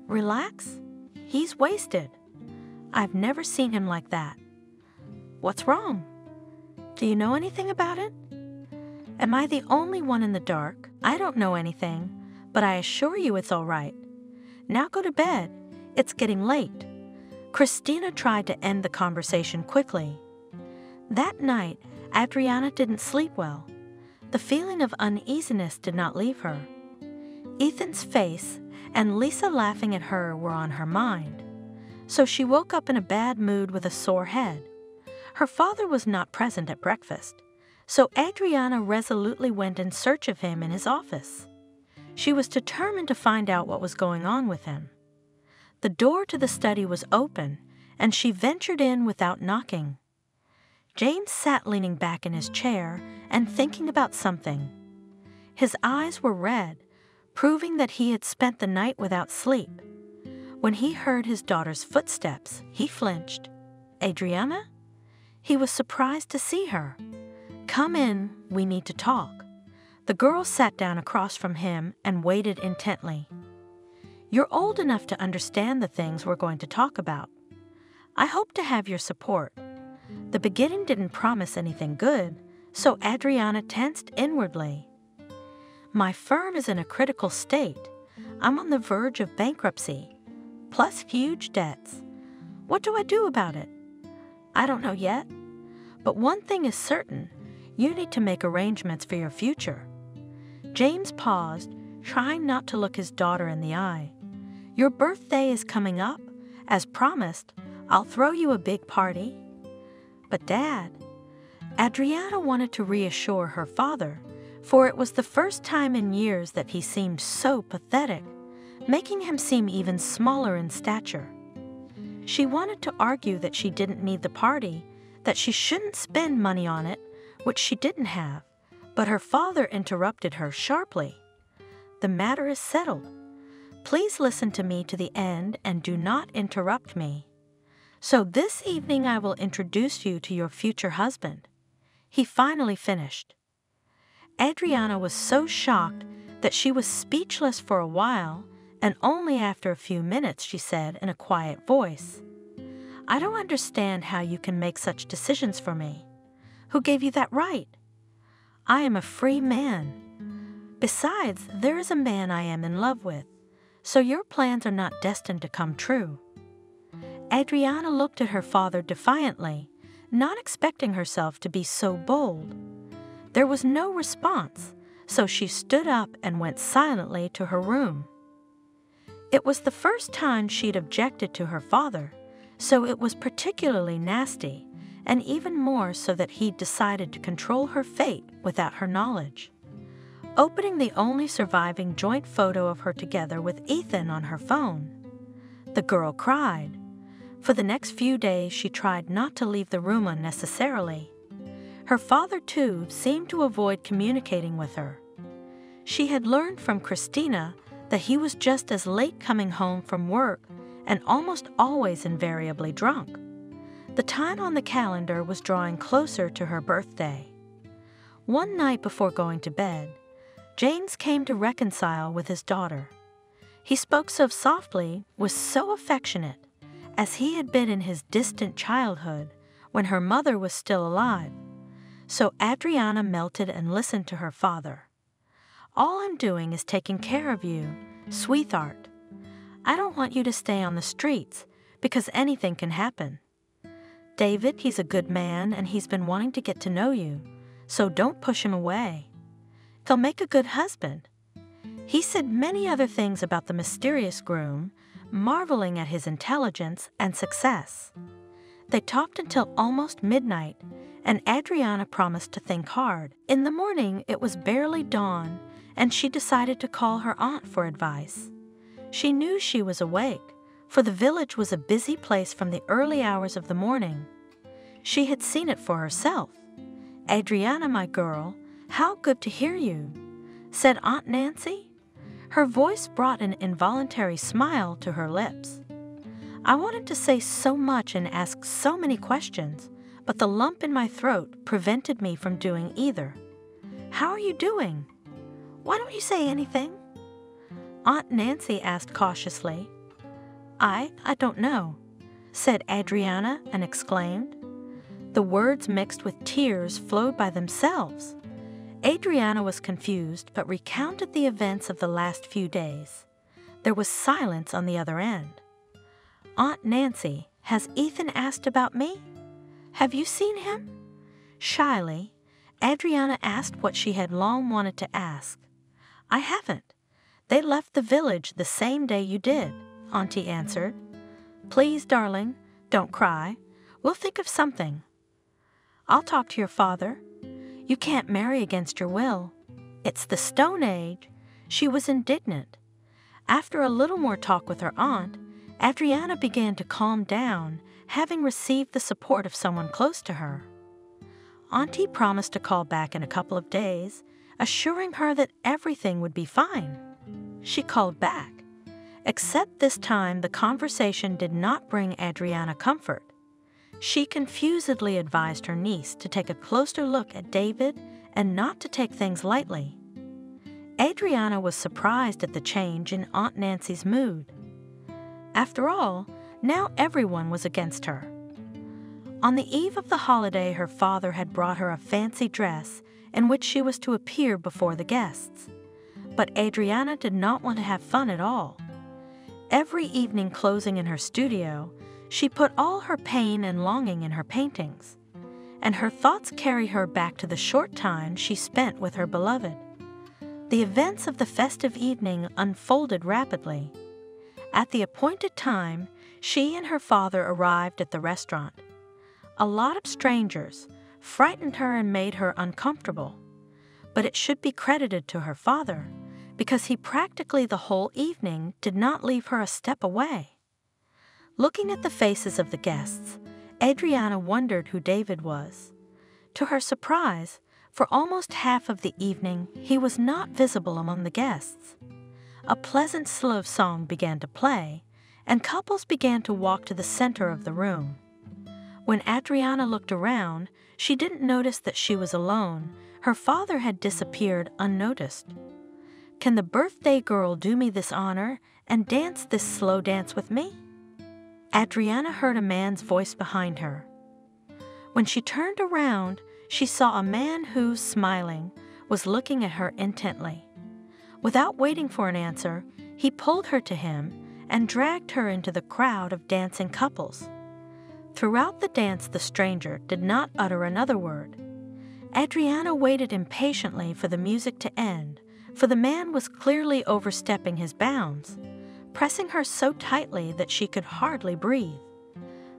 "Relax? He's wasted. I've never seen him like that." "What's wrong? Do you know anything about it?" "Am I the only one in the dark? I don't know anything, but I assure you it's all right. Now go to bed. It's getting late." Christina tried to end the conversation quickly. That night, Adriana didn't sleep well. The feeling of uneasiness did not leave her. Ethan's face and Lisa laughing at her were on her mind. So she woke up in a bad mood with a sore head. Her father was not present at breakfast, so Adriana resolutely went in search of him in his office. She was determined to find out what was going on with him. The door to the study was open, and she ventured in without knocking. James sat leaning back in his chair and thinking about something. His eyes were red, proving that he had spent the night without sleep. When he heard his daughter's footsteps, he flinched. "Adriana?" He was surprised to see her. "Come in, we need to talk." The girl sat down across from him and waited intently. "You're old enough to understand the things we're going to talk about. I hope to have your support." The beginning didn't promise anything good, so Adriana tensed inwardly. "My firm is in a critical state. I'm on the verge of bankruptcy, plus huge debts. What do I do about it?" "I don't know yet. But one thing is certain, you need to make arrangements for your future." James paused, trying not to look his daughter in the eye. "Your birthday is coming up. As promised, I'll throw you a big party." "But Dad..." Adriana wanted to reassure her father, for it was the first time in years that he seemed so pathetic, making him seem even smaller in stature. She wanted to argue that she didn't need the party, that she shouldn't spend money on it, which she didn't have, but her father interrupted her sharply. "The matter is settled. Please listen to me to the end and do not interrupt me. So this evening I will introduce you to your future husband." He finally finished. Adriana was so shocked that she was speechless for a while, and only after a few minutes she said in a quiet voice, "I don't understand how you can make such decisions for me. Who gave you that right? I am a free man. Besides, there is a man I am in love with, so your plans are not destined to come true." Adriana looked at her father defiantly, not expecting herself to be so bold. There was no response, so she stood up and went silently to her room. It was the first time she'd objected to her father, so it was particularly nasty, and even more so that he'd decided to control her fate without her knowledge. Opening the only surviving joint photo of her together with Ethan on her phone, the girl cried. For the next few days she tried not to leave the room unnecessarily. Her father, too, seemed to avoid communicating with her. She had learned from Christina that he was just as late coming home from work and almost always invariably drunk. The time on the calendar was drawing closer to her birthday. One night before going to bed, James came to reconcile with his daughter. He spoke so softly, was so affectionate, as he had been in his distant childhood when her mother was still alive. So Adriana melted and listened to her father. "All I'm doing is taking care of you, sweetheart. I don't want you to stay on the streets, because anything can happen. David, he's a good man and he's been wanting to get to know you, so don't push him away. He'll make a good husband." He said many other things about the mysterious groom, marveling at his intelligence and success. They talked until almost midnight, and Adriana promised to think hard. In the morning, it was barely dawn, and she decided to call her aunt for advice. She knew she was awake, for the village was a busy place from the early hours of the morning. She had seen it for herself. "Adriana, my girl, how good to hear you," said Aunt Nancy. Her voice brought an involuntary smile to her lips. I wanted to say so much and ask so many questions, but the lump in my throat prevented me from doing either. "How are you doing? Why don't you say anything?" Aunt Nancy asked cautiously. I don't know," said Adriana and exclaimed. The words mixed with tears flowed by themselves. Adriana was confused but recounted the events of the last few days. There was silence on the other end. "Aunt Nancy, has Ethan asked about me? Have you seen him?" Shyly, Adriana asked what she had long wanted to ask. "I haven't. They left the village the same day you did," Auntie answered. "Please, darling, don't cry. We'll think of something." "I'll talk to your father. You can't marry against your will. It's the Stone Age," She was indignant. After a little more talk with her aunt, Adriana began to calm down, having received the support of someone close to her. Auntie promised to call back in a couple of days, assuring her that everything would be fine. She called back, except this time the conversation did not bring Adriana comfort. She confusedly advised her niece to take a closer look at David and not to take things lightly. Adriana was surprised at the change in Aunt Nancy's mood. After all, now everyone was against her. On the eve of the holiday, her father had brought her a fancy dress in which she was to appear before the guests. But Adriana did not want to have fun at all. Every evening closing in her studio, she put all her pain and longing in her paintings, and her thoughts carry her back to the short time she spent with her beloved. The events of the festive evening unfolded rapidly. At the appointed time, she and her father arrived at the restaurant. A lot of strangers frightened her and made her uncomfortable, but it should be credited to her father, because he practically the whole evening did not leave her a step away. Looking at the faces of the guests, Adriana wondered who David was. To her surprise, for almost half of the evening, he was not visible among the guests. A pleasant slow song began to play, and couples began to walk to the center of the room. When Adriana looked around, she didn't notice that she was alone. Her father had disappeared unnoticed. "Can the birthday girl do me this honor and dance this slow dance with me?" Adriana heard a man's voice behind her. When she turned around, she saw a man who, smiling, was looking at her intently. Without waiting for an answer, he pulled her to him and dragged her into the crowd of dancing couples. Throughout the dance, the stranger did not utter another word. Adriana waited impatiently for the music to end, for the man was clearly overstepping his bounds, pressing her so tightly that she could hardly breathe.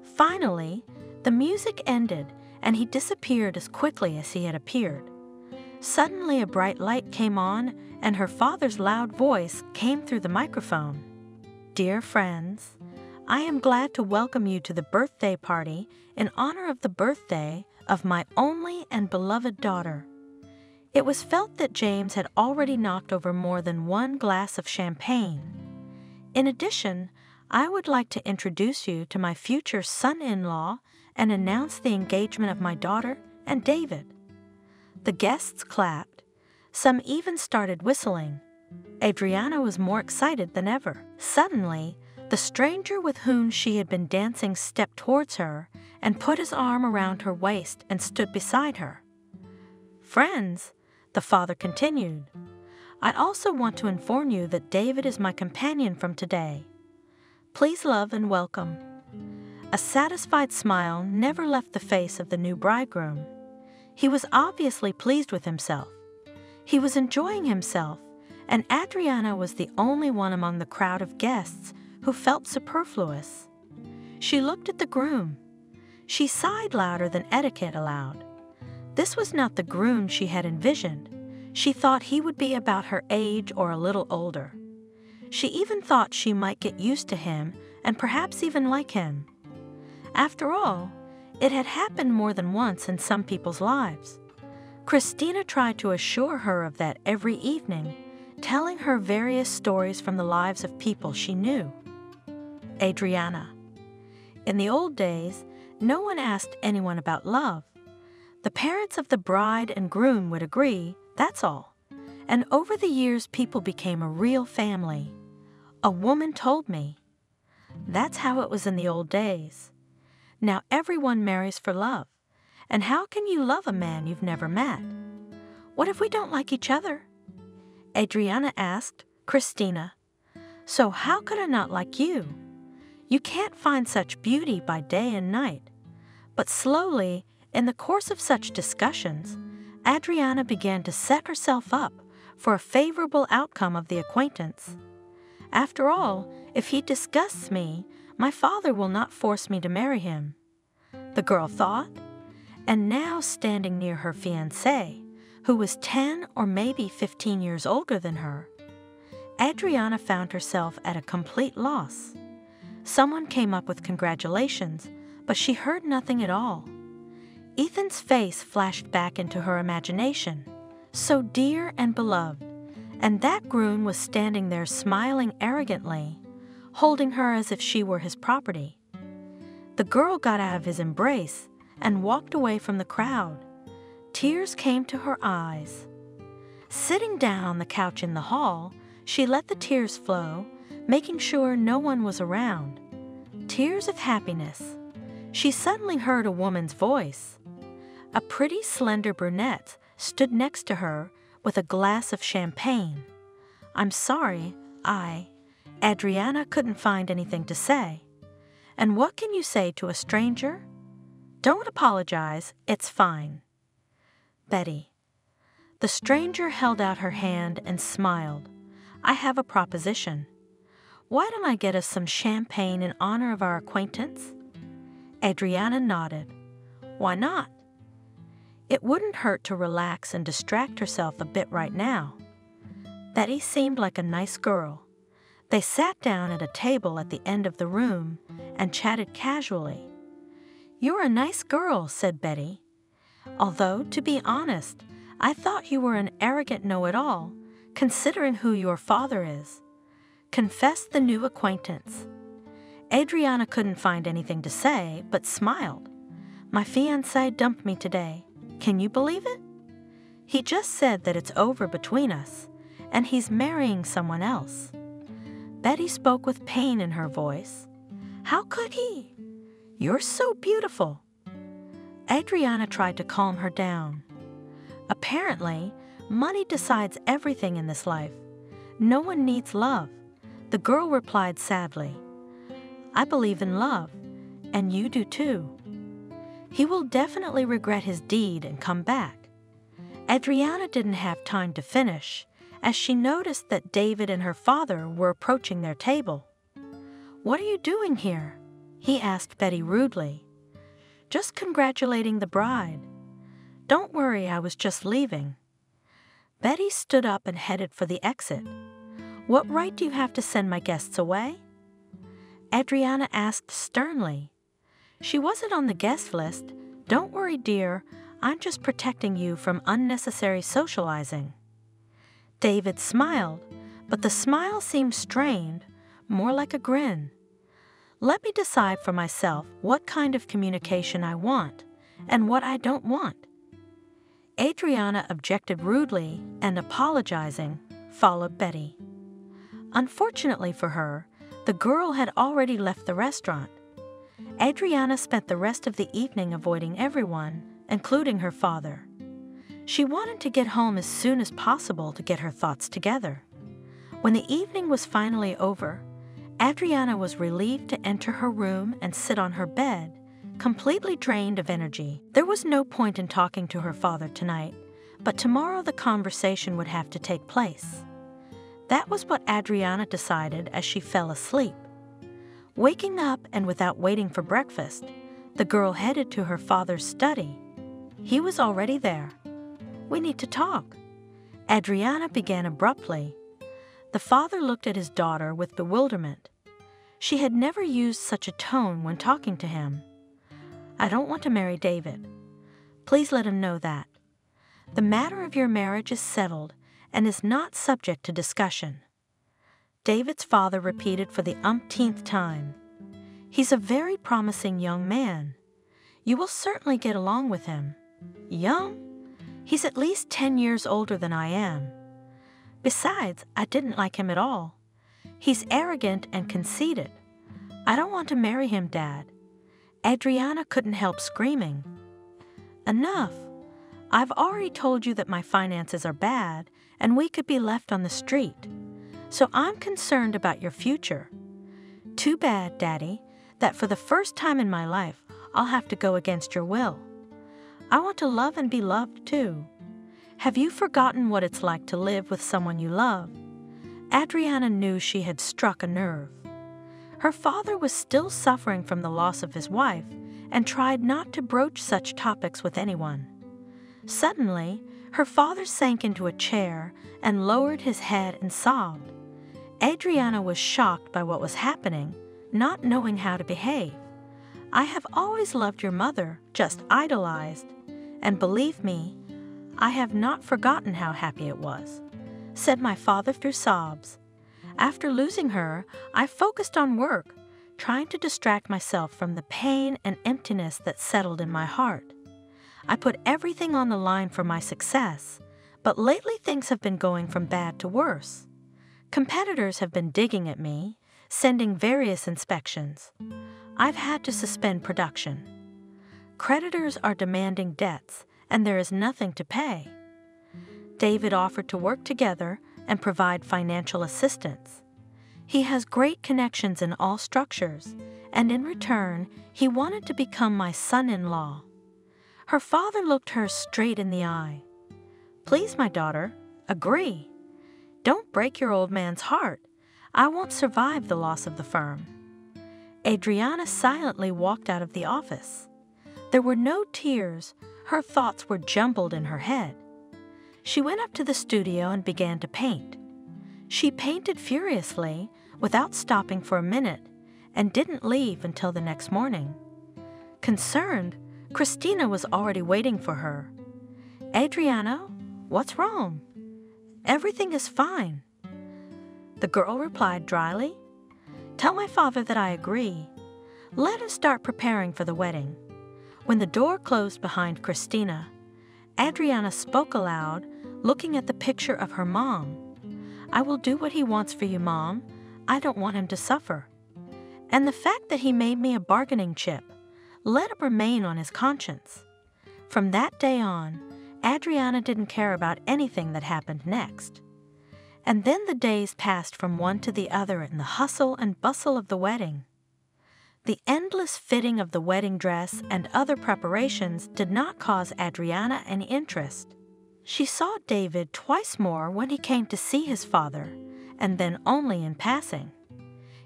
Finally, the music ended, and he disappeared as quickly as he had appeared. Suddenly, a bright light came on, and her father's loud voice came through the microphone. "Dear friends, I am glad to welcome you to the birthday party in honor of the birthday of my only and beloved daughter." It was felt that James had already knocked over more than one glass of champagne. In addition, I would like to introduce you to my future son-in-law and announce the engagement of my daughter and David. The guests clapped. Some even started whistling. Adriana was more excited than ever. Suddenly, the stranger with whom she had been dancing stepped towards her and put his arm around her waist and stood beside her. "Friends," the father continued, "I also want to inform you that David is my companion from today. Please love and welcome." A satisfied smile never left the face of the new bridegroom. He was obviously pleased with himself. He was enjoying himself, and Adriana was the only one among the crowd of guests who felt superfluous. She looked at the groom. She sighed louder than etiquette allowed. This was not the groom she had envisioned. She thought he would be about her age or a little older. She even thought she might get used to him and perhaps even like him. After all, it had happened more than once in some people's lives. Christina tried to assure her of that every evening, telling her various stories from the lives of people she knew. Adriana. In the old days, no one asked anyone about love. The parents of the bride and groom would agree, that's all. And over the years, people became a real family. A woman told me. That's how it was in the old days. Now everyone marries for love. And how can you love a man you've never met? What if we don't like each other? Adriana asked Christina. So how could I not like you? You can't find such beauty by day and night. But slowly, in the course of such discussions, Adriana began to set herself up for a favorable outcome of the acquaintance. After all, if he disgusts me, my father will not force me to marry him. The girl thought, and now standing near her fiancé, who was 10 or maybe 15 years older than her, Adriana found herself at a complete loss. Someone came up with congratulations, but she heard nothing at all. Ethan's face flashed back into her imagination, so dear and beloved, and that groom was standing there smiling arrogantly, holding her as if she were his property. The girl got out of his embrace and walked away from the crowd. Tears came to her eyes. Sitting down on the couch in the hall, she let the tears flow, making sure no one was around. Tears of happiness. She suddenly heard a woman's voice. A pretty, slender brunette stood next to her with a glass of champagne. "I'm sorry, Adriana couldn't find anything to say." "And what can you say to a stranger?" "Don't apologize, it's fine." Betty. The stranger held out her hand and smiled. "I have a proposition. Why don't I get us some champagne in honor of our acquaintance?" Adriana nodded. "Why not?" It wouldn't hurt to relax and distract herself a bit right now. Betty seemed like a nice girl. They sat down at a table at the end of the room and chatted casually. "You're a nice girl," said Betty. "Although, to be honest, I thought you were an arrogant know-it-all, considering who your father is," confessed the new acquaintance. Adriana couldn't find anything to say, but smiled. "My fiancé dumped me today. Can you believe it? He just said that it's over between us, and he's marrying someone else." Betty spoke with pain in her voice. "How could he? You're so beautiful." Adriana tried to calm her down. "Apparently, money decides everything in this life. No one needs love," the girl replied sadly. "I believe in love, and you do too. He will definitely regret his deed and come back." Adriana didn't have time to finish, as she noticed that David and her father were approaching their table. "What are you doing here?" he asked Betty rudely. "Just congratulating the bride." "Don't worry, I was just leaving." Betty stood up and headed for the exit. "What right do you have to send my guests away?" Adriana asked sternly. "She wasn't on the guest list. Don't worry, dear. I'm just protecting you from unnecessary socializing." David smiled, but the smile seemed strained, more like a grin. "Let me decide for myself what kind of communication I want and what I don't want." Adriana objected rudely and, apologizing, followed Betty. Unfortunately for her, the girl had already left the restaurant. Adriana spent the rest of the evening avoiding everyone, including her father. She wanted to get home as soon as possible to get her thoughts together. When the evening was finally over, Adriana was relieved to enter her room and sit on her bed, completely drained of energy. There was no point in talking to her father tonight, but tomorrow the conversation would have to take place. That was what Adriana decided as she fell asleep. Waking up and without waiting for breakfast, the girl headed to her father's study. He was already there. "We need to talk," Adriana began abruptly. The father looked at his daughter with bewilderment. She had never used such a tone when talking to him. "I don't want to marry David. Please let him know that. The matter of your marriage is settled and is not subject to discussion." David's father repeated for the umpteenth time. "He's a very promising young man. You will certainly get along with him." "Young? He's at least 10 years older than I am. Besides, I didn't like him at all. He's arrogant and conceited. I don't want to marry him, Dad." Adriana couldn't help screaming. "Enough. I've already told you that my finances are bad and we could be left on the street. So I'm concerned about your future. Too bad, Daddy, that for the first time in my life, I'll have to go against your will. I want to love and be loved too. Have you forgotten what it's like to live with someone you love?" Adriana knew she had struck a nerve. Her father was still suffering from the loss of his wife and tried not to broach such topics with anyone. Suddenly, her father sank into a chair and lowered his head and sobbed. Adriana was shocked by what was happening, not knowing how to behave. "I have always loved your mother, just idolized. And believe me, I have not forgotten how happy it was," said my father through sobs. "After losing her, I focused on work, trying to distract myself from the pain and emptiness that settled in my heart. I put everything on the line for my success, but lately things have been going from bad to worse. Competitors have been digging at me, sending various inspections. I've had to suspend production. Creditors are demanding debts, and there is nothing to pay." David offered to work together and provide financial assistance. He has great connections in all structures, and in return, he wanted to become my son-in-law. Her father looked her straight in the eye. "Please, my daughter, agree. Don't break your old man's heart. I won't survive the loss of the firm." Adriana silently walked out of the office. There were no tears. Her thoughts were jumbled in her head. She went up to the studio and began to paint. She painted furiously, without stopping for a minute, and didn't leave until the next morning. Concerned, Christina was already waiting for her. "Adriana, what's wrong?" "Everything is fine." The girl replied dryly, "Tell my father that I agree. Let us start preparing for the wedding." When the door closed behind Christina, Adriana spoke aloud, looking at the picture of her mom. "I will do what he wants for you, Mom. I don't want him to suffer. And the fact that he made me a bargaining chip, let it remain on his conscience." From that day on, Adriana didn't care about anything that happened next. And then the days passed from one to the other in the hustle and bustle of the wedding. The endless fitting of the wedding dress and other preparations did not cause Adriana any interest. She saw David twice more when he came to see his father, and then only in passing.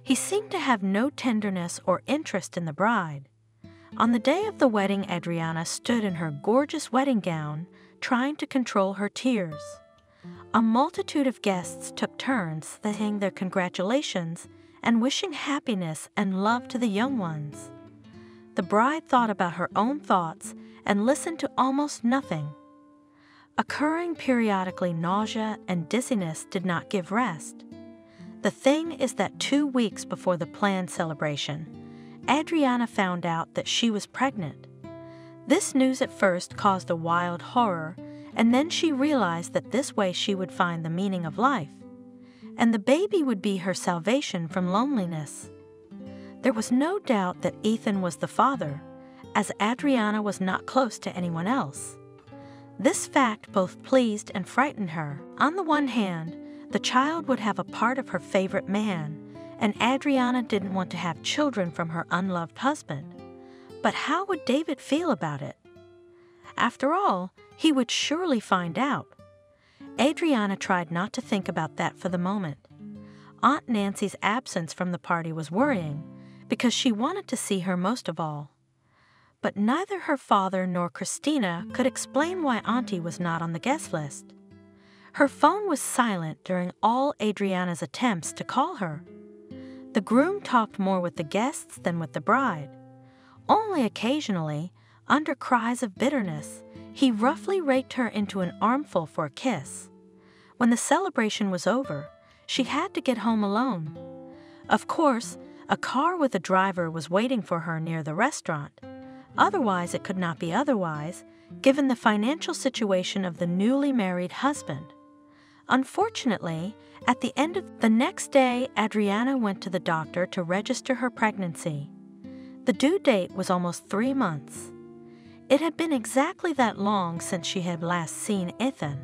He seemed to have no tenderness or interest in the bride. On the day of the wedding, Adriana stood in her gorgeous wedding gown, trying to control her tears. A multitude of guests took turns saying their congratulations and wishing happiness and love to the young ones. The bride thought about her own thoughts and listened to almost nothing. Occurring periodically, nausea and dizziness did not give rest. The thing is that 2 weeks before the planned celebration, Adriana found out that she was pregnant. This news at first caused a wild horror, and then she realized that this way she would find the meaning of life, and the baby would be her salvation from loneliness. There was no doubt that Ethan was the father, as Adriana was not close to anyone else. This fact both pleased and frightened her. On the one hand, the child would have a part of her favorite man, and Adriana didn't want to have children from her unloved husband. But how would David feel about it? After all, he would surely find out. Adriana tried not to think about that for the moment. Aunt Nancy's absence from the party was worrying, because she wanted to see her most of all. But neither her father nor Christina could explain why Auntie was not on the guest list. Her phone was silent during all Adriana's attempts to call her. The groom talked more with the guests than with the bride. Only occasionally, under cries of bitterness, he roughly raked her into an armful for a kiss. When the celebration was over, she had to get home alone. Of course, a car with a driver was waiting for her near the restaurant. Otherwise, it could not be otherwise, given the financial situation of the newly married husband. Unfortunately, at the end of the next day, Adriana went to the doctor to register her pregnancy. The due date was almost 3 months. It had been exactly that long since she had last seen Ethan.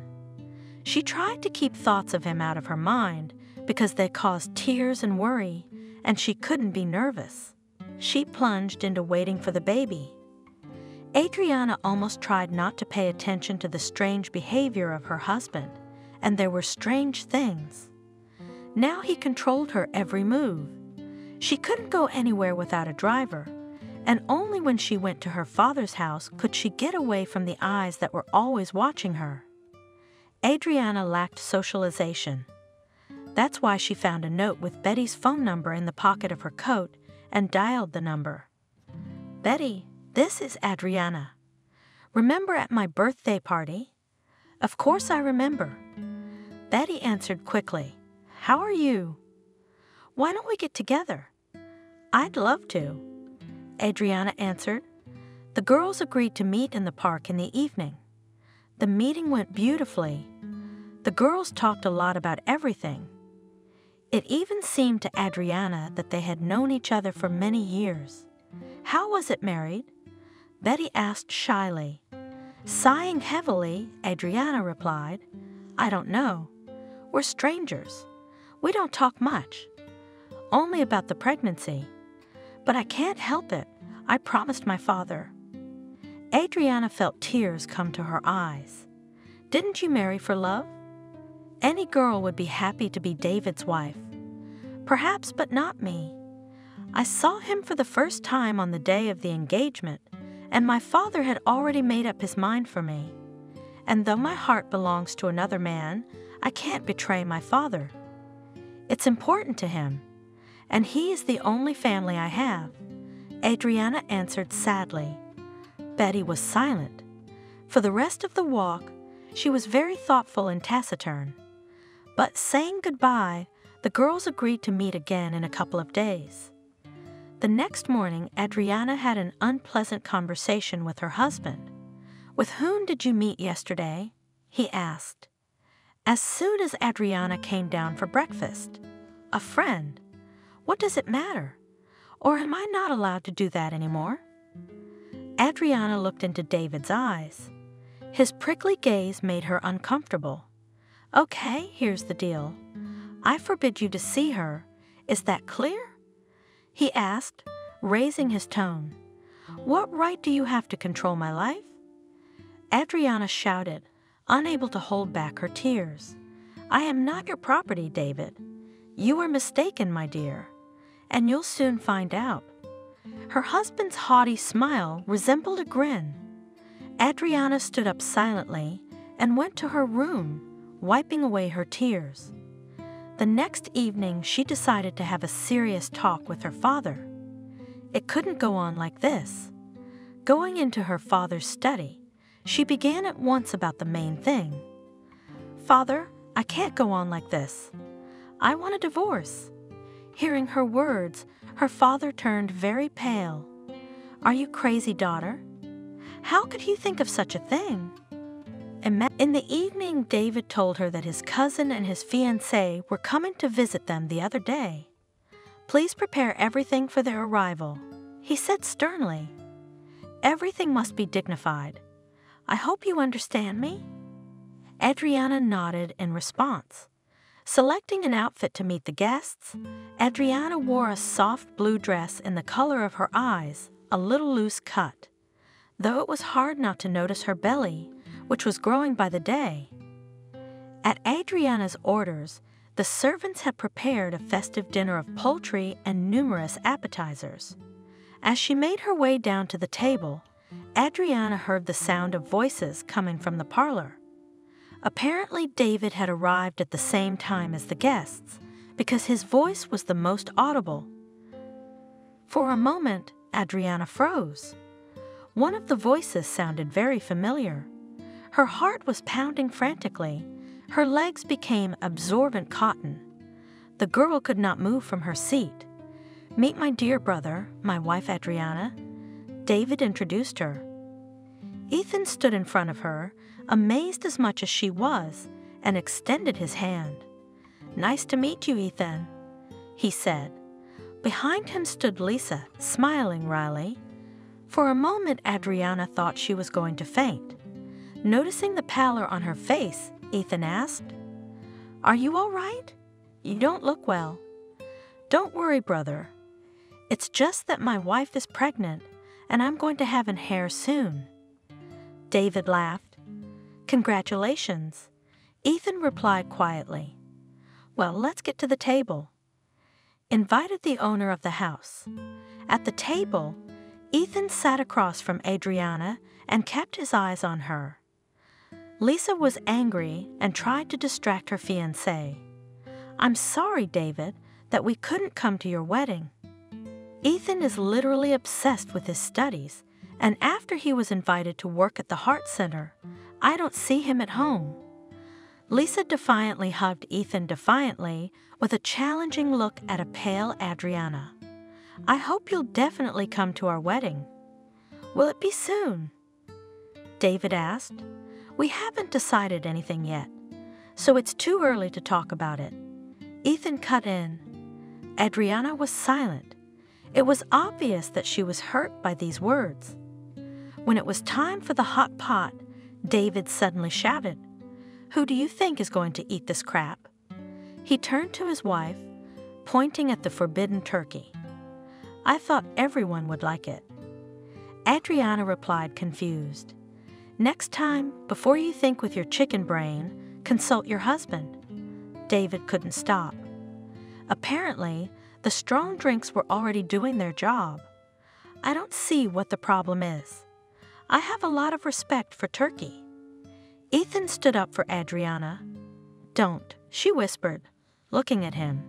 She tried to keep thoughts of him out of her mind because they caused tears and worry, and she couldn't be nervous. She plunged into waiting for the baby. Adriana almost tried not to pay attention to the strange behavior of her husband, and there were strange things. Now he controlled her every move. She couldn't go anywhere without a driver, and only when she went to her father's house could she get away from the eyes that were always watching her. Adriana lacked socialization. That's why she found a note with Betty's phone number in the pocket of her coat and dialed the number. "Betty, this is Adriana. Remember at my birthday party?" "Of course I remember." Betty answered quickly. "How are you?" "Why don't we get together?" "I'd love to," Adriana answered. The girls agreed to meet in the park in the evening. The meeting went beautifully. The girls talked a lot about everything. It even seemed to Adriana that they had known each other for many years. "How was it, married?" Betty asked shyly. Sighing heavily, Adriana replied, "I don't know. We're strangers. We don't talk much. Only about the pregnancy. But I can't help it. I promised my father." Adriana felt tears come to her eyes. "Didn't you marry for love?" "Any girl would be happy to be David's wife." "Perhaps, but not me. I saw him for the first time on the day of the engagement, and my father had already made up his mind for me. And though my heart belongs to another man, I can't betray my father. It's important to him, and he is the only family I have," Adriana answered sadly. Betty was silent. For the rest of the walk, she was very thoughtful and taciturn. But saying goodbye, the girls agreed to meet again in a couple of days. The next morning, Adriana had an unpleasant conversation with her husband. "With whom did you meet yesterday?" he asked. As soon as Adriana came down for breakfast. "A friend. What does it matter? Or am I not allowed to do that anymore?" Adriana looked into David's eyes. His prickly gaze made her uncomfortable. "Okay, here's the deal. I forbid you to see her. Is that clear?" he asked, raising his tone. "What right do you have to control my life?" Adriana shouted, unable to hold back her tears. "I am not your property, David. You are mistaken, my dear, and you'll soon find out." Her husband's haughty smile resembled a grin. Adriana stood up silently and went to her room, wiping away her tears. The next evening, she decided to have a serious talk with her father. It couldn't go on like this. Going into her father's study, she began at once about the main thing. "Father, I can't go on like this. I want a divorce." Hearing her words, her father turned very pale. "Are you crazy, daughter? How could you think of such a thing?" In the evening, David told her that his cousin and his fiancée were coming to visit them the other day. "Please prepare everything for their arrival," he said sternly. "Everything must be dignified. I hope you understand me?" Adriana nodded in response. Selecting an outfit to meet the guests, Adriana wore a soft blue dress in the color of her eyes, a little loose cut, though it was hard not to notice her belly, which was growing by the day. At Adriana's orders, the servants had prepared a festive dinner of poultry and numerous appetizers. As she made her way down to the table, Adriana heard the sound of voices coming from the parlor. Apparently, David had arrived at the same time as the guests, because his voice was the most audible. For a moment, Adriana froze. One of the voices sounded very familiar. Her heart was pounding frantically. Her legs became absorbent cotton. The girl could not move from her seat. "Meet my dear brother, my wife Adriana." David introduced her. Ethan stood in front of her, amazed as much as she was, and extended his hand. "Nice to meet you, Ethan," he said. Behind him stood Lisa, smiling wryly. For a moment, Adriana thought she was going to faint. Noticing the pallor on her face, Ethan asked, "Are you all right? You don't look well." "Don't worry, brother. It's just that my wife is pregnant, and I'm going to have an heir soon." David laughed. "Congratulations," Ethan replied quietly. "Well, let's get to the table." Invited the owner of the house. At the table, Ethan sat across from Adriana and kept his eyes on her. Lisa was angry and tried to distract her fiancé. "I'm sorry, David, that we couldn't come to your wedding. Ethan is literally obsessed with his studies, and after he was invited to work at the Heart Center, I don't see him at home." Lisa defiantly hugged Ethan defiantly with a challenging look at a pale Adriana. "I hope you'll definitely come to our wedding." "Will it be soon?" David asked. "We haven't decided anything yet, so it's too early to talk about it." Ethan cut in. Adriana was silent. It was obvious that she was hurt by these words. When it was time for the hot pot, David suddenly shouted, "Who do you think is going to eat this crap?" He turned to his wife, pointing at the forbidden turkey. "I thought everyone would like it." Adriana replied, confused, "Next time, before you think with your chicken brain, consult your husband." David couldn't stop. Apparently, the strong drinks were already doing their job. "I don't see what the problem is. I have a lot of respect for turkey." Ethan stood up for Adriana. "Don't," she whispered, looking at him.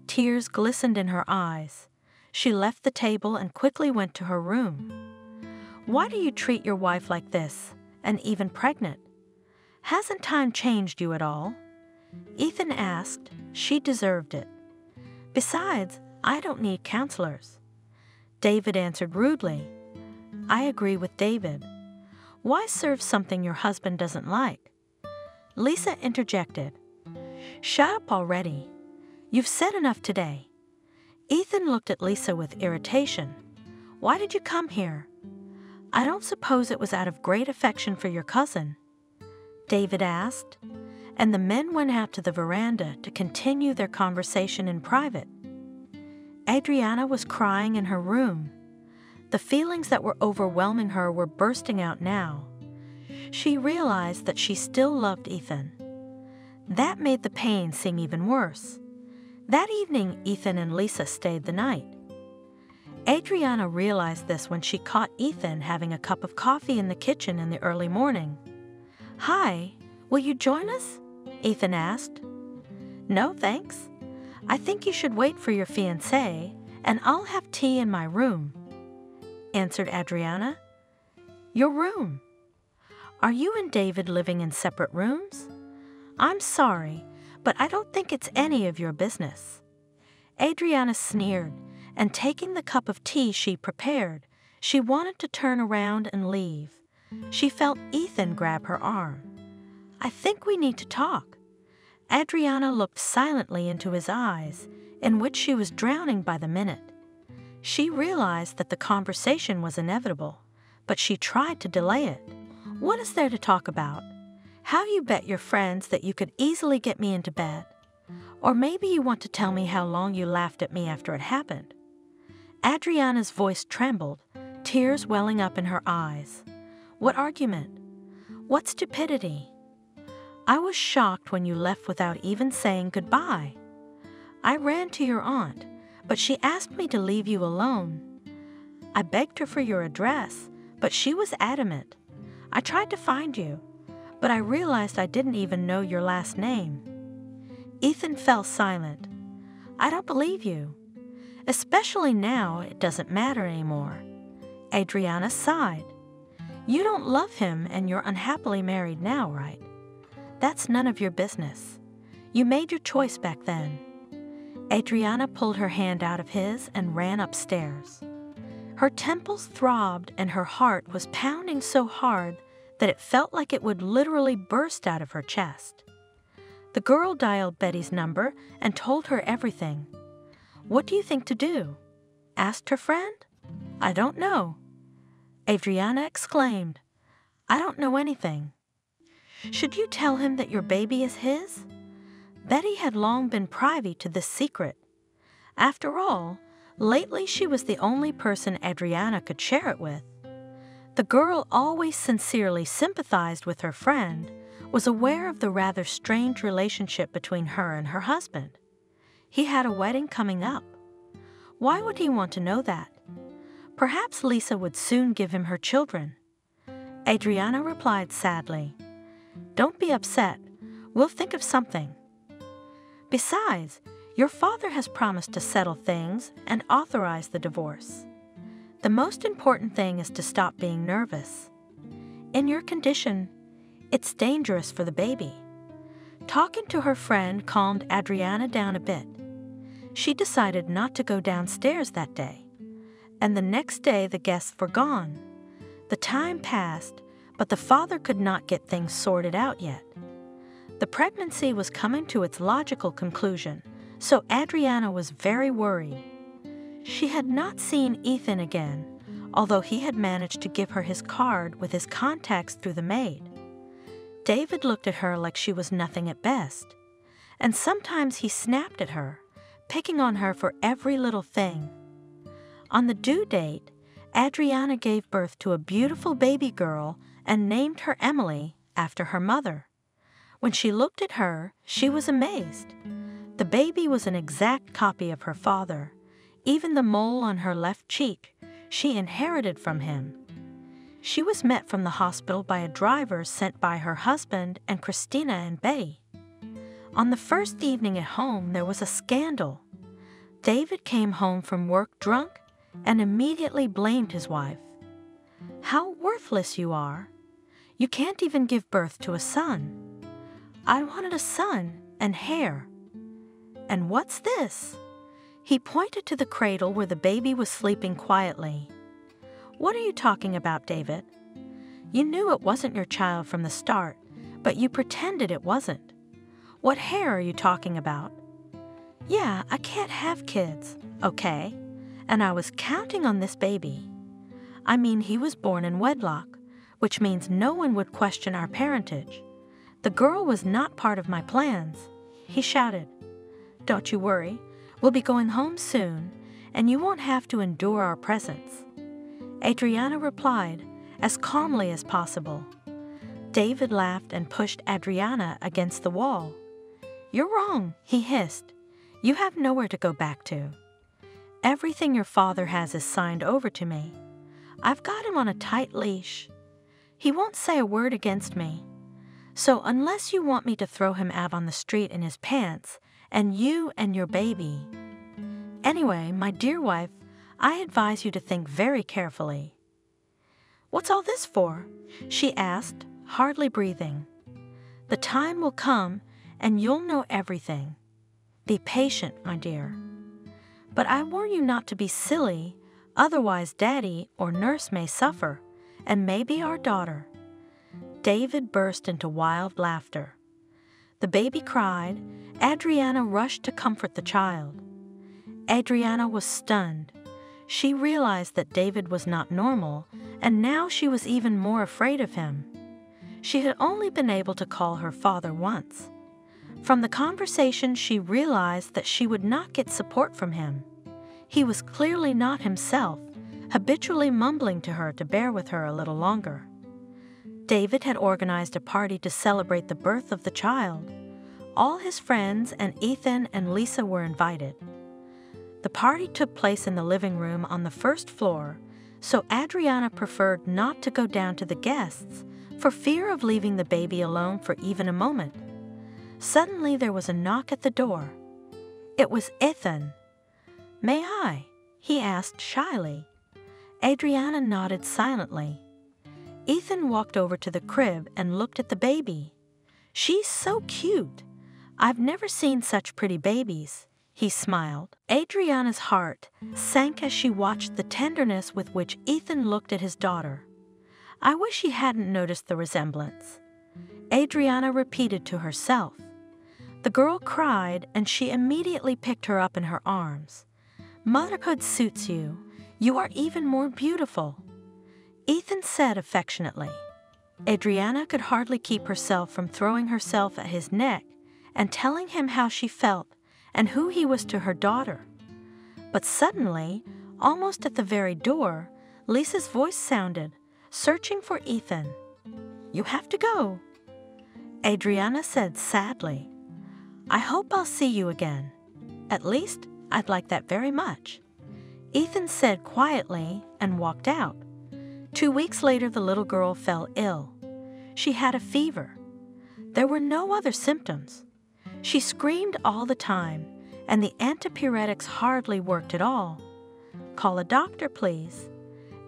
Tears glistened in her eyes. She left the table and quickly went to her room. "Why do you treat your wife like this, and even pregnant? Hasn't time changed you at all?" Ethan asked. She deserved it. "Besides, I don't need counselors." David answered rudely. "I agree with David. Why serve something your husband doesn't like?" Lisa interjected. "Shut up already. You've said enough today." Ethan looked at Lisa with irritation. "Why did you come here?" "I don't suppose it was out of great affection for your cousin?" David asked, and the men went out to the veranda to continue their conversation in private. Adriana was crying in her room. The feelings that were overwhelming her were bursting out now. She realized that she still loved Ethan. That made the pain seem even worse. That evening, Ethan and Lisa stayed the night. Adriana realized this when she caught Ethan having a cup of coffee in the kitchen in the early morning. "Hi, will you join us?" Ethan asked. "No, thanks. I think you should wait for your fiancé, and I'll have tea in my room," answered Adriana. "Your room? Are you and David living in separate rooms? I'm sorry, but I don't think it's any of your business." Adriana sneered, and taking the cup of tea she prepared, she wanted to turn around and leave. She felt Ethan grab her arm. "I think we need to talk." Adriana looked silently into his eyes, in which she was drowning by the minute. She realized that the conversation was inevitable, but she tried to delay it. "What is there to talk about? How you bet your friends that you could easily get me into bed? Or maybe you want to tell me how long you laughed at me after it happened." Adriana's voice trembled, tears welling up in her eyes. "What argument? What stupidity? I was shocked when you left without even saying goodbye. I ran to your aunt, but she asked me to leave you alone. I begged her for your address, but she was adamant. I tried to find you, but I realized I didn't even know your last name." Ethan fell silent. "I don't believe you. Especially now, it doesn't matter anymore." Adriana sighed. "You don't love him and you're unhappily married now, right? That's none of your business. You made your choice back then." Adriana pulled her hand out of his and ran upstairs. Her temples throbbed and her heart was pounding so hard that it felt like it would literally burst out of her chest. The girl dialed Betty's number and told her everything. "What do you think to do?" asked her friend. "I don't know." Adriana exclaimed, "I don't know anything." "Should you tell him that your baby is his?" Betty had long been privy to this secret. After all, lately she was the only person Adriana could share it with. The girl always sincerely sympathized with her friend, was aware of the rather strange relationship between her and her husband. He had a wedding coming up. Why would he want to know that? Perhaps Lisa would soon give him her children. Adriana replied sadly, "Don't be upset. We'll think of something." Besides, your father has promised to settle things and authorize the divorce. The most important thing is to stop being nervous. In your condition, it's dangerous for the baby." Talking to her friend calmed Adriana down a bit. She decided not to go downstairs that day, and the next day the guests were gone. The time passed, but the father could not get things sorted out yet. The pregnancy was coming to its logical conclusion, so Adriana was very worried. She had not seen Ethan again, although he had managed to give her his card with his contacts through the maid. David looked at her like she was nothing at best, and sometimes he snapped at her, picking on her for every little thing. On the due date, Adriana gave birth to a beautiful baby girl and named her Emily after her mother. When she looked at her, she was amazed. The baby was an exact copy of her father. Even the mole on her left cheek she inherited from him. She was met from the hospital by a driver sent by her husband and Christina and Betty. On the first evening at home, there was a scandal. David came home from work drunk and immediately blamed his wife. "How worthless you are. You can't even give birth to a son. I wanted a son and hair. And what's this?" He pointed to the cradle where the baby was sleeping quietly. "What are you talking about, David? You knew it wasn't your child from the start, but you pretended it wasn't. What hair are you talking about?" "Yeah, I can't have kids, okay? And I was counting on this baby. I mean, he was born in wedlock, which means no one would question our parentage. The girl was not part of my plans," he shouted. "Don't you worry, we'll be going home soon, and you won't have to endure our presence." Adriana replied, as calmly as possible. David laughed and pushed Adriana against the wall. "You're wrong," he hissed. "You have nowhere to go back to. Everything your father has is signed over to me. I've got him on a tight leash. He won't say a word against me. So unless you want me to throw him out on the street in his pants, and you and your baby. Anyway, my dear wife, I advise you to think very carefully." "What's all this for?" she asked, hardly breathing. "The time will come, and you'll know everything. Be patient, my dear. But I warn you not to be silly, otherwise Daddy or Nurse may suffer, and maybe our daughter." David burst into wild laughter. The baby cried. Adriana rushed to comfort the child. Adriana was stunned. She realized that David was not normal, and now she was even more afraid of him. She had only been able to call her father once. From the conversation, she realized that she would not get support from him. He was clearly not himself, habitually mumbling to her to bear with her a little longer. David had organized a party to celebrate the birth of the child. All his friends and Ethan and Lisa were invited. The party took place in the living room on the first floor, so Adriana preferred not to go down to the guests for fear of leaving the baby alone for even a moment. Suddenly there was a knock at the door. It was Ethan. "May I?" he asked shyly. Adriana nodded silently. Ethan walked over to the crib and looked at the baby. "She's so cute. I've never seen such pretty babies," he smiled. Adriana's heart sank as she watched the tenderness with which Ethan looked at his daughter. "I wish he hadn't noticed the resemblance," Adriana repeated to herself. The girl cried, and she immediately picked her up in her arms. "Motherhood suits you. You are even more beautiful," Ethan said affectionately. Adriana could hardly keep herself from throwing herself at his neck and telling him how she felt and who he was to her daughter. But suddenly, almost at the very door, Lisa's voice sounded, searching for Ethan. "You have to go," Adriana said sadly. "I hope I'll see you again. At least, I'd like that very much," Ethan said quietly and walked out. 2 weeks later, the little girl fell ill. She had a fever. There were no other symptoms. She screamed all the time, and the antipyretics hardly worked at all. "Call a doctor, please,"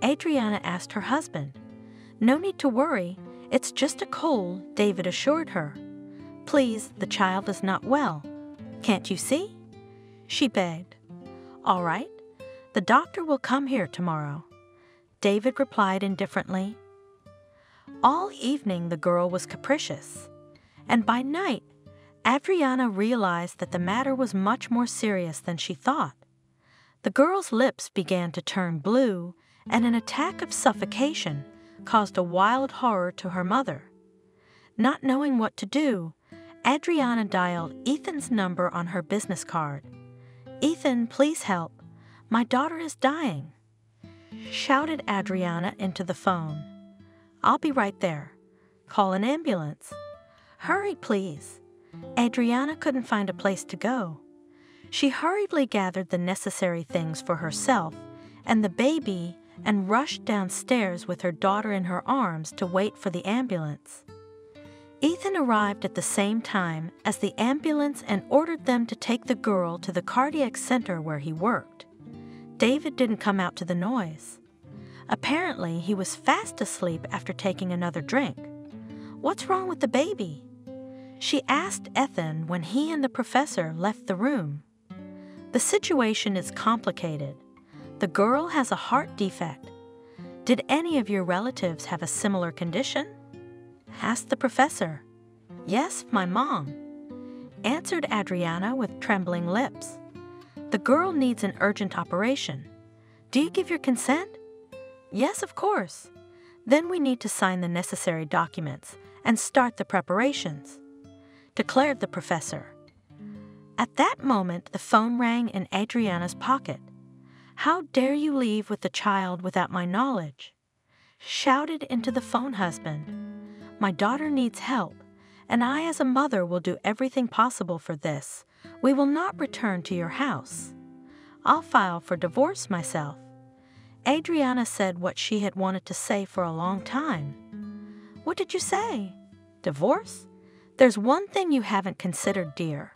Adriana asked her husband. "No need to worry, it's just a cold," David assured her. "Please, the child is not well. Can't you see?" she begged. "All right, the doctor will come here tomorrow," David replied indifferently. All evening the girl was capricious, and by night, Adriana realized that the matter was much more serious than she thought. The girl's lips began to turn blue, and an attack of suffocation caused a wild horror to her mother. Not knowing what to do, Adriana dialed Ethan's number on her business card. "Ethan, please help. My daughter is dying," shouted Adriana into the phone. "I'll be right there. Call an ambulance. Hurry, please." Adriana couldn't find a place to go. She hurriedly gathered the necessary things for herself and the baby and rushed downstairs with her daughter in her arms to wait for the ambulance. Ethan arrived at the same time as the ambulance and ordered them to take the girl to the cardiac center where he worked. David didn't come out to the noise. Apparently, he was fast asleep after taking another drink. "What's wrong with the baby?" she asked Ethan when he and the professor left the room. "The situation is complicated. The girl has a heart defect. Did any of your relatives have a similar condition?" asked the professor. "Yes, my mom," answered Adriana with trembling lips. "The girl needs an urgent operation. Do you give your consent?" "Yes, of course. Then we need to sign the necessary documents and start the preparations," declared the professor. At that moment, the phone rang in Adriana's pocket. "How dare you leave with the child without my knowledge?" shouted into the phone husband. "My daughter needs help, and I as a mother will do everything possible for this. We will not return to your house. I'll file for divorce myself." Adriana said what she had wanted to say for a long time. "What did you say? Divorce? There's one thing you haven't considered, dear.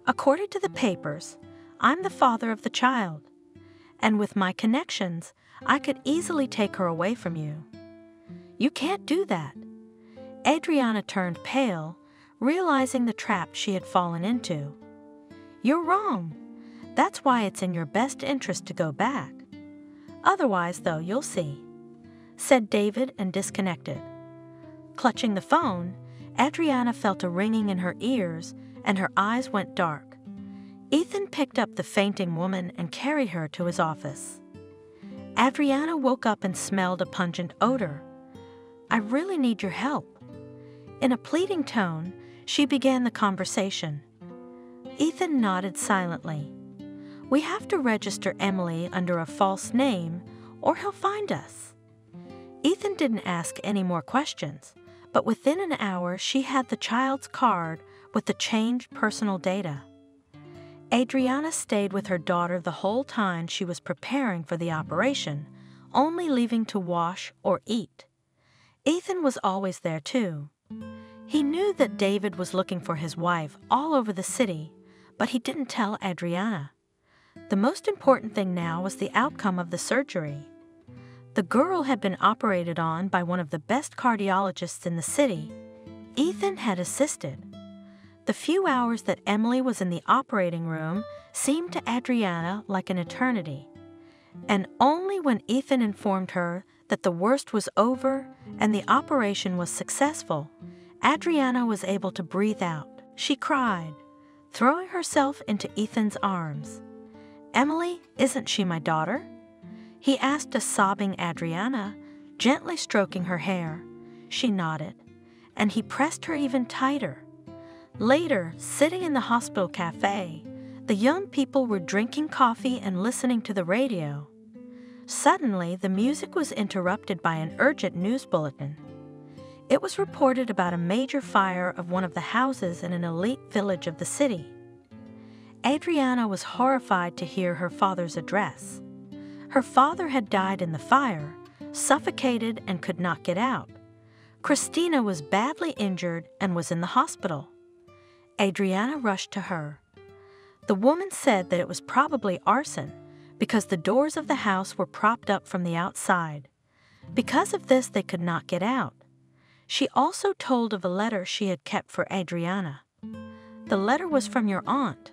According to the papers, I'm the father of the child, and with my connections, I could easily take her away from you. You can't do that." Adriana turned pale, realizing the trap she had fallen into. "You're wrong. That's why it's in your best interest to go back. Otherwise, though, you'll see," said David and disconnected. Clutching the phone, Adriana felt a ringing in her ears and her eyes went dark. Ethan picked up the fainting woman and carried her to his office. Adriana woke up and smelled a pungent odor. "I really need your help." In a pleading tone, she began the conversation. Ethan nodded silently. "We have to register Emily under a false name, or he'll find us." Ethan didn't ask any more questions, but within an hour she had the child's card with the changed personal data. Adriana stayed with her daughter the whole time she was preparing for the operation, only leaving to wash or eat. Ethan was always there too. He knew that David was looking for his wife all over the city, but he didn't tell Adriana. The most important thing now was the outcome of the surgery. The girl had been operated on by one of the best cardiologists in the city. Ethan had assisted. The few hours that Emily was in the operating room seemed to Adriana like an eternity. And only when Ethan informed her that the worst was over and the operation was successful, Adriana was able to breathe out. She cried, throwing herself into Ethan's arms. "Emily, isn't she my daughter?" he asked a sobbing Adriana, gently stroking her hair. She nodded, and he pressed her even tighter. Later, sitting in the hospital cafe, the young people were drinking coffee and listening to the radio. Suddenly, the music was interrupted by an urgent news bulletin. It was reported about a major fire of one of the houses in an elite village of the city. Adriana was horrified to hear her father's address. Her father had died in the fire, suffocated and could not get out. Christina was badly injured and was in the hospital. Adriana rushed to her. The woman said that it was probably arson because the doors of the house were propped up from the outside. Because of this, they could not get out. She also told of a letter she had kept for Adriana. The letter was from your aunt.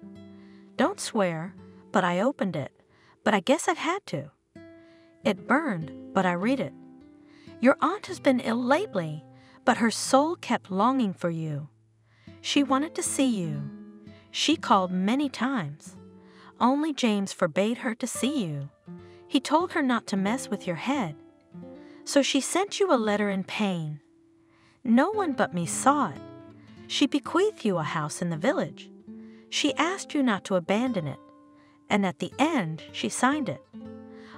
Don't swear, but I opened it, but I guess I've had to. It burned, but I read it. Your aunt has been ill lately, but her soul kept longing for you. She wanted to see you. She called many times. Only James forbade her to see you. He told her not to mess with your head. So she sent you a letter in pain. No one but me saw it. She bequeathed you a house in the village. She asked you not to abandon it, and at the end she signed it.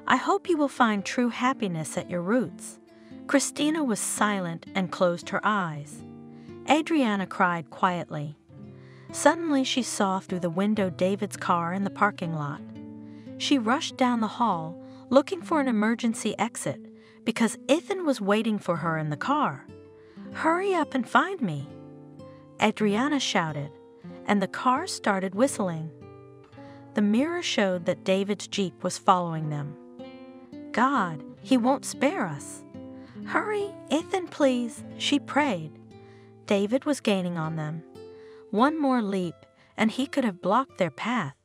I hope you will find true happiness at your roots. Christina was silent and closed her eyes. Adriana cried quietly. Suddenly she saw through the window David's car in the parking lot. She rushed down the hall, looking for an emergency exit, because Ethan was waiting for her in the car. Hurry up and find me, Adriana shouted, and the car started whistling. The mirror showed that David's Jeep was following them. God, he won't spare us. Hurry, Ethan, please, she prayed. David was gaining on them. One more leap, and he could have blocked their path.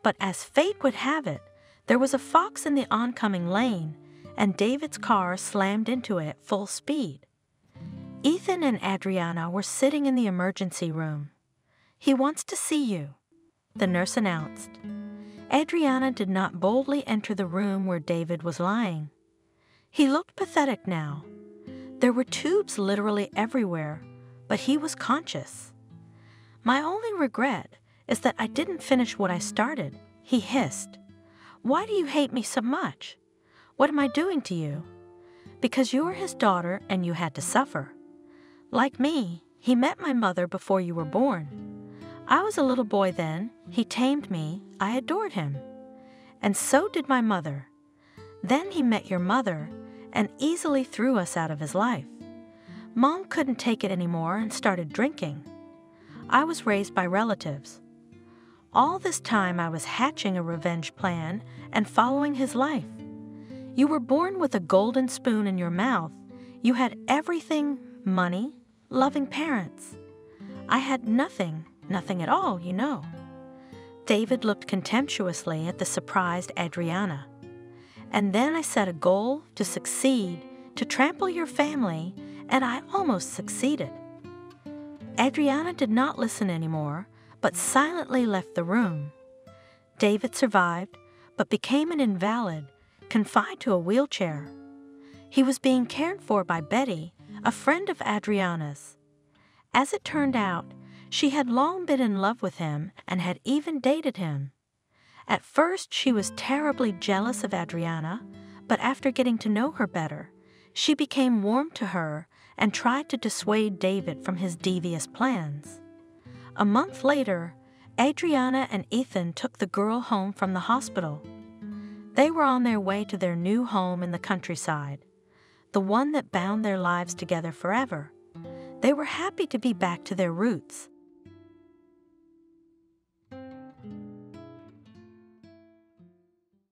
But as fate would have it, there was a fox in the oncoming lane, and David's car slammed into it at full speed. Ethan and Adriana were sitting in the emergency room. He wants to see you, the nurse announced. Adriana did not boldly enter the room where David was lying. He looked pathetic now. There were tubes literally everywhere, but he was conscious. My only regret is that I didn't finish what I started, he hissed. Why do you hate me so much? What am I doing to you? Because you're his daughter and you had to suffer. Like me, he met my mother before you were born. I was a little boy then, he tamed me, I adored him. And so did my mother. Then he met your mother and easily threw us out of his life. Mom couldn't take it anymore and started drinking. I was raised by relatives. All this time I was hatching a revenge plan and following his life. You were born with a golden spoon in your mouth. You had everything, money, loving parents. I had nothing at all, you know. David looked contemptuously at the surprised Adriana. And then I set a goal to succeed, to trample your family, and I almost succeeded. Adriana did not listen anymore, but silently left the room. David survived, but became an invalid, confined to a wheelchair. He was being cared for by Betty, a friend of Adriana's. As it turned out, she had long been in love with him and had even dated him. At first, she was terribly jealous of Adriana, but after getting to know her better, she became warm to her and tried to dissuade David from his devious plans. A month later, Adriana and Ethan took the girl home from the hospital. They were on their way to their new home in the countryside, the one that bound their lives together forever. They were happy to be back to their roots,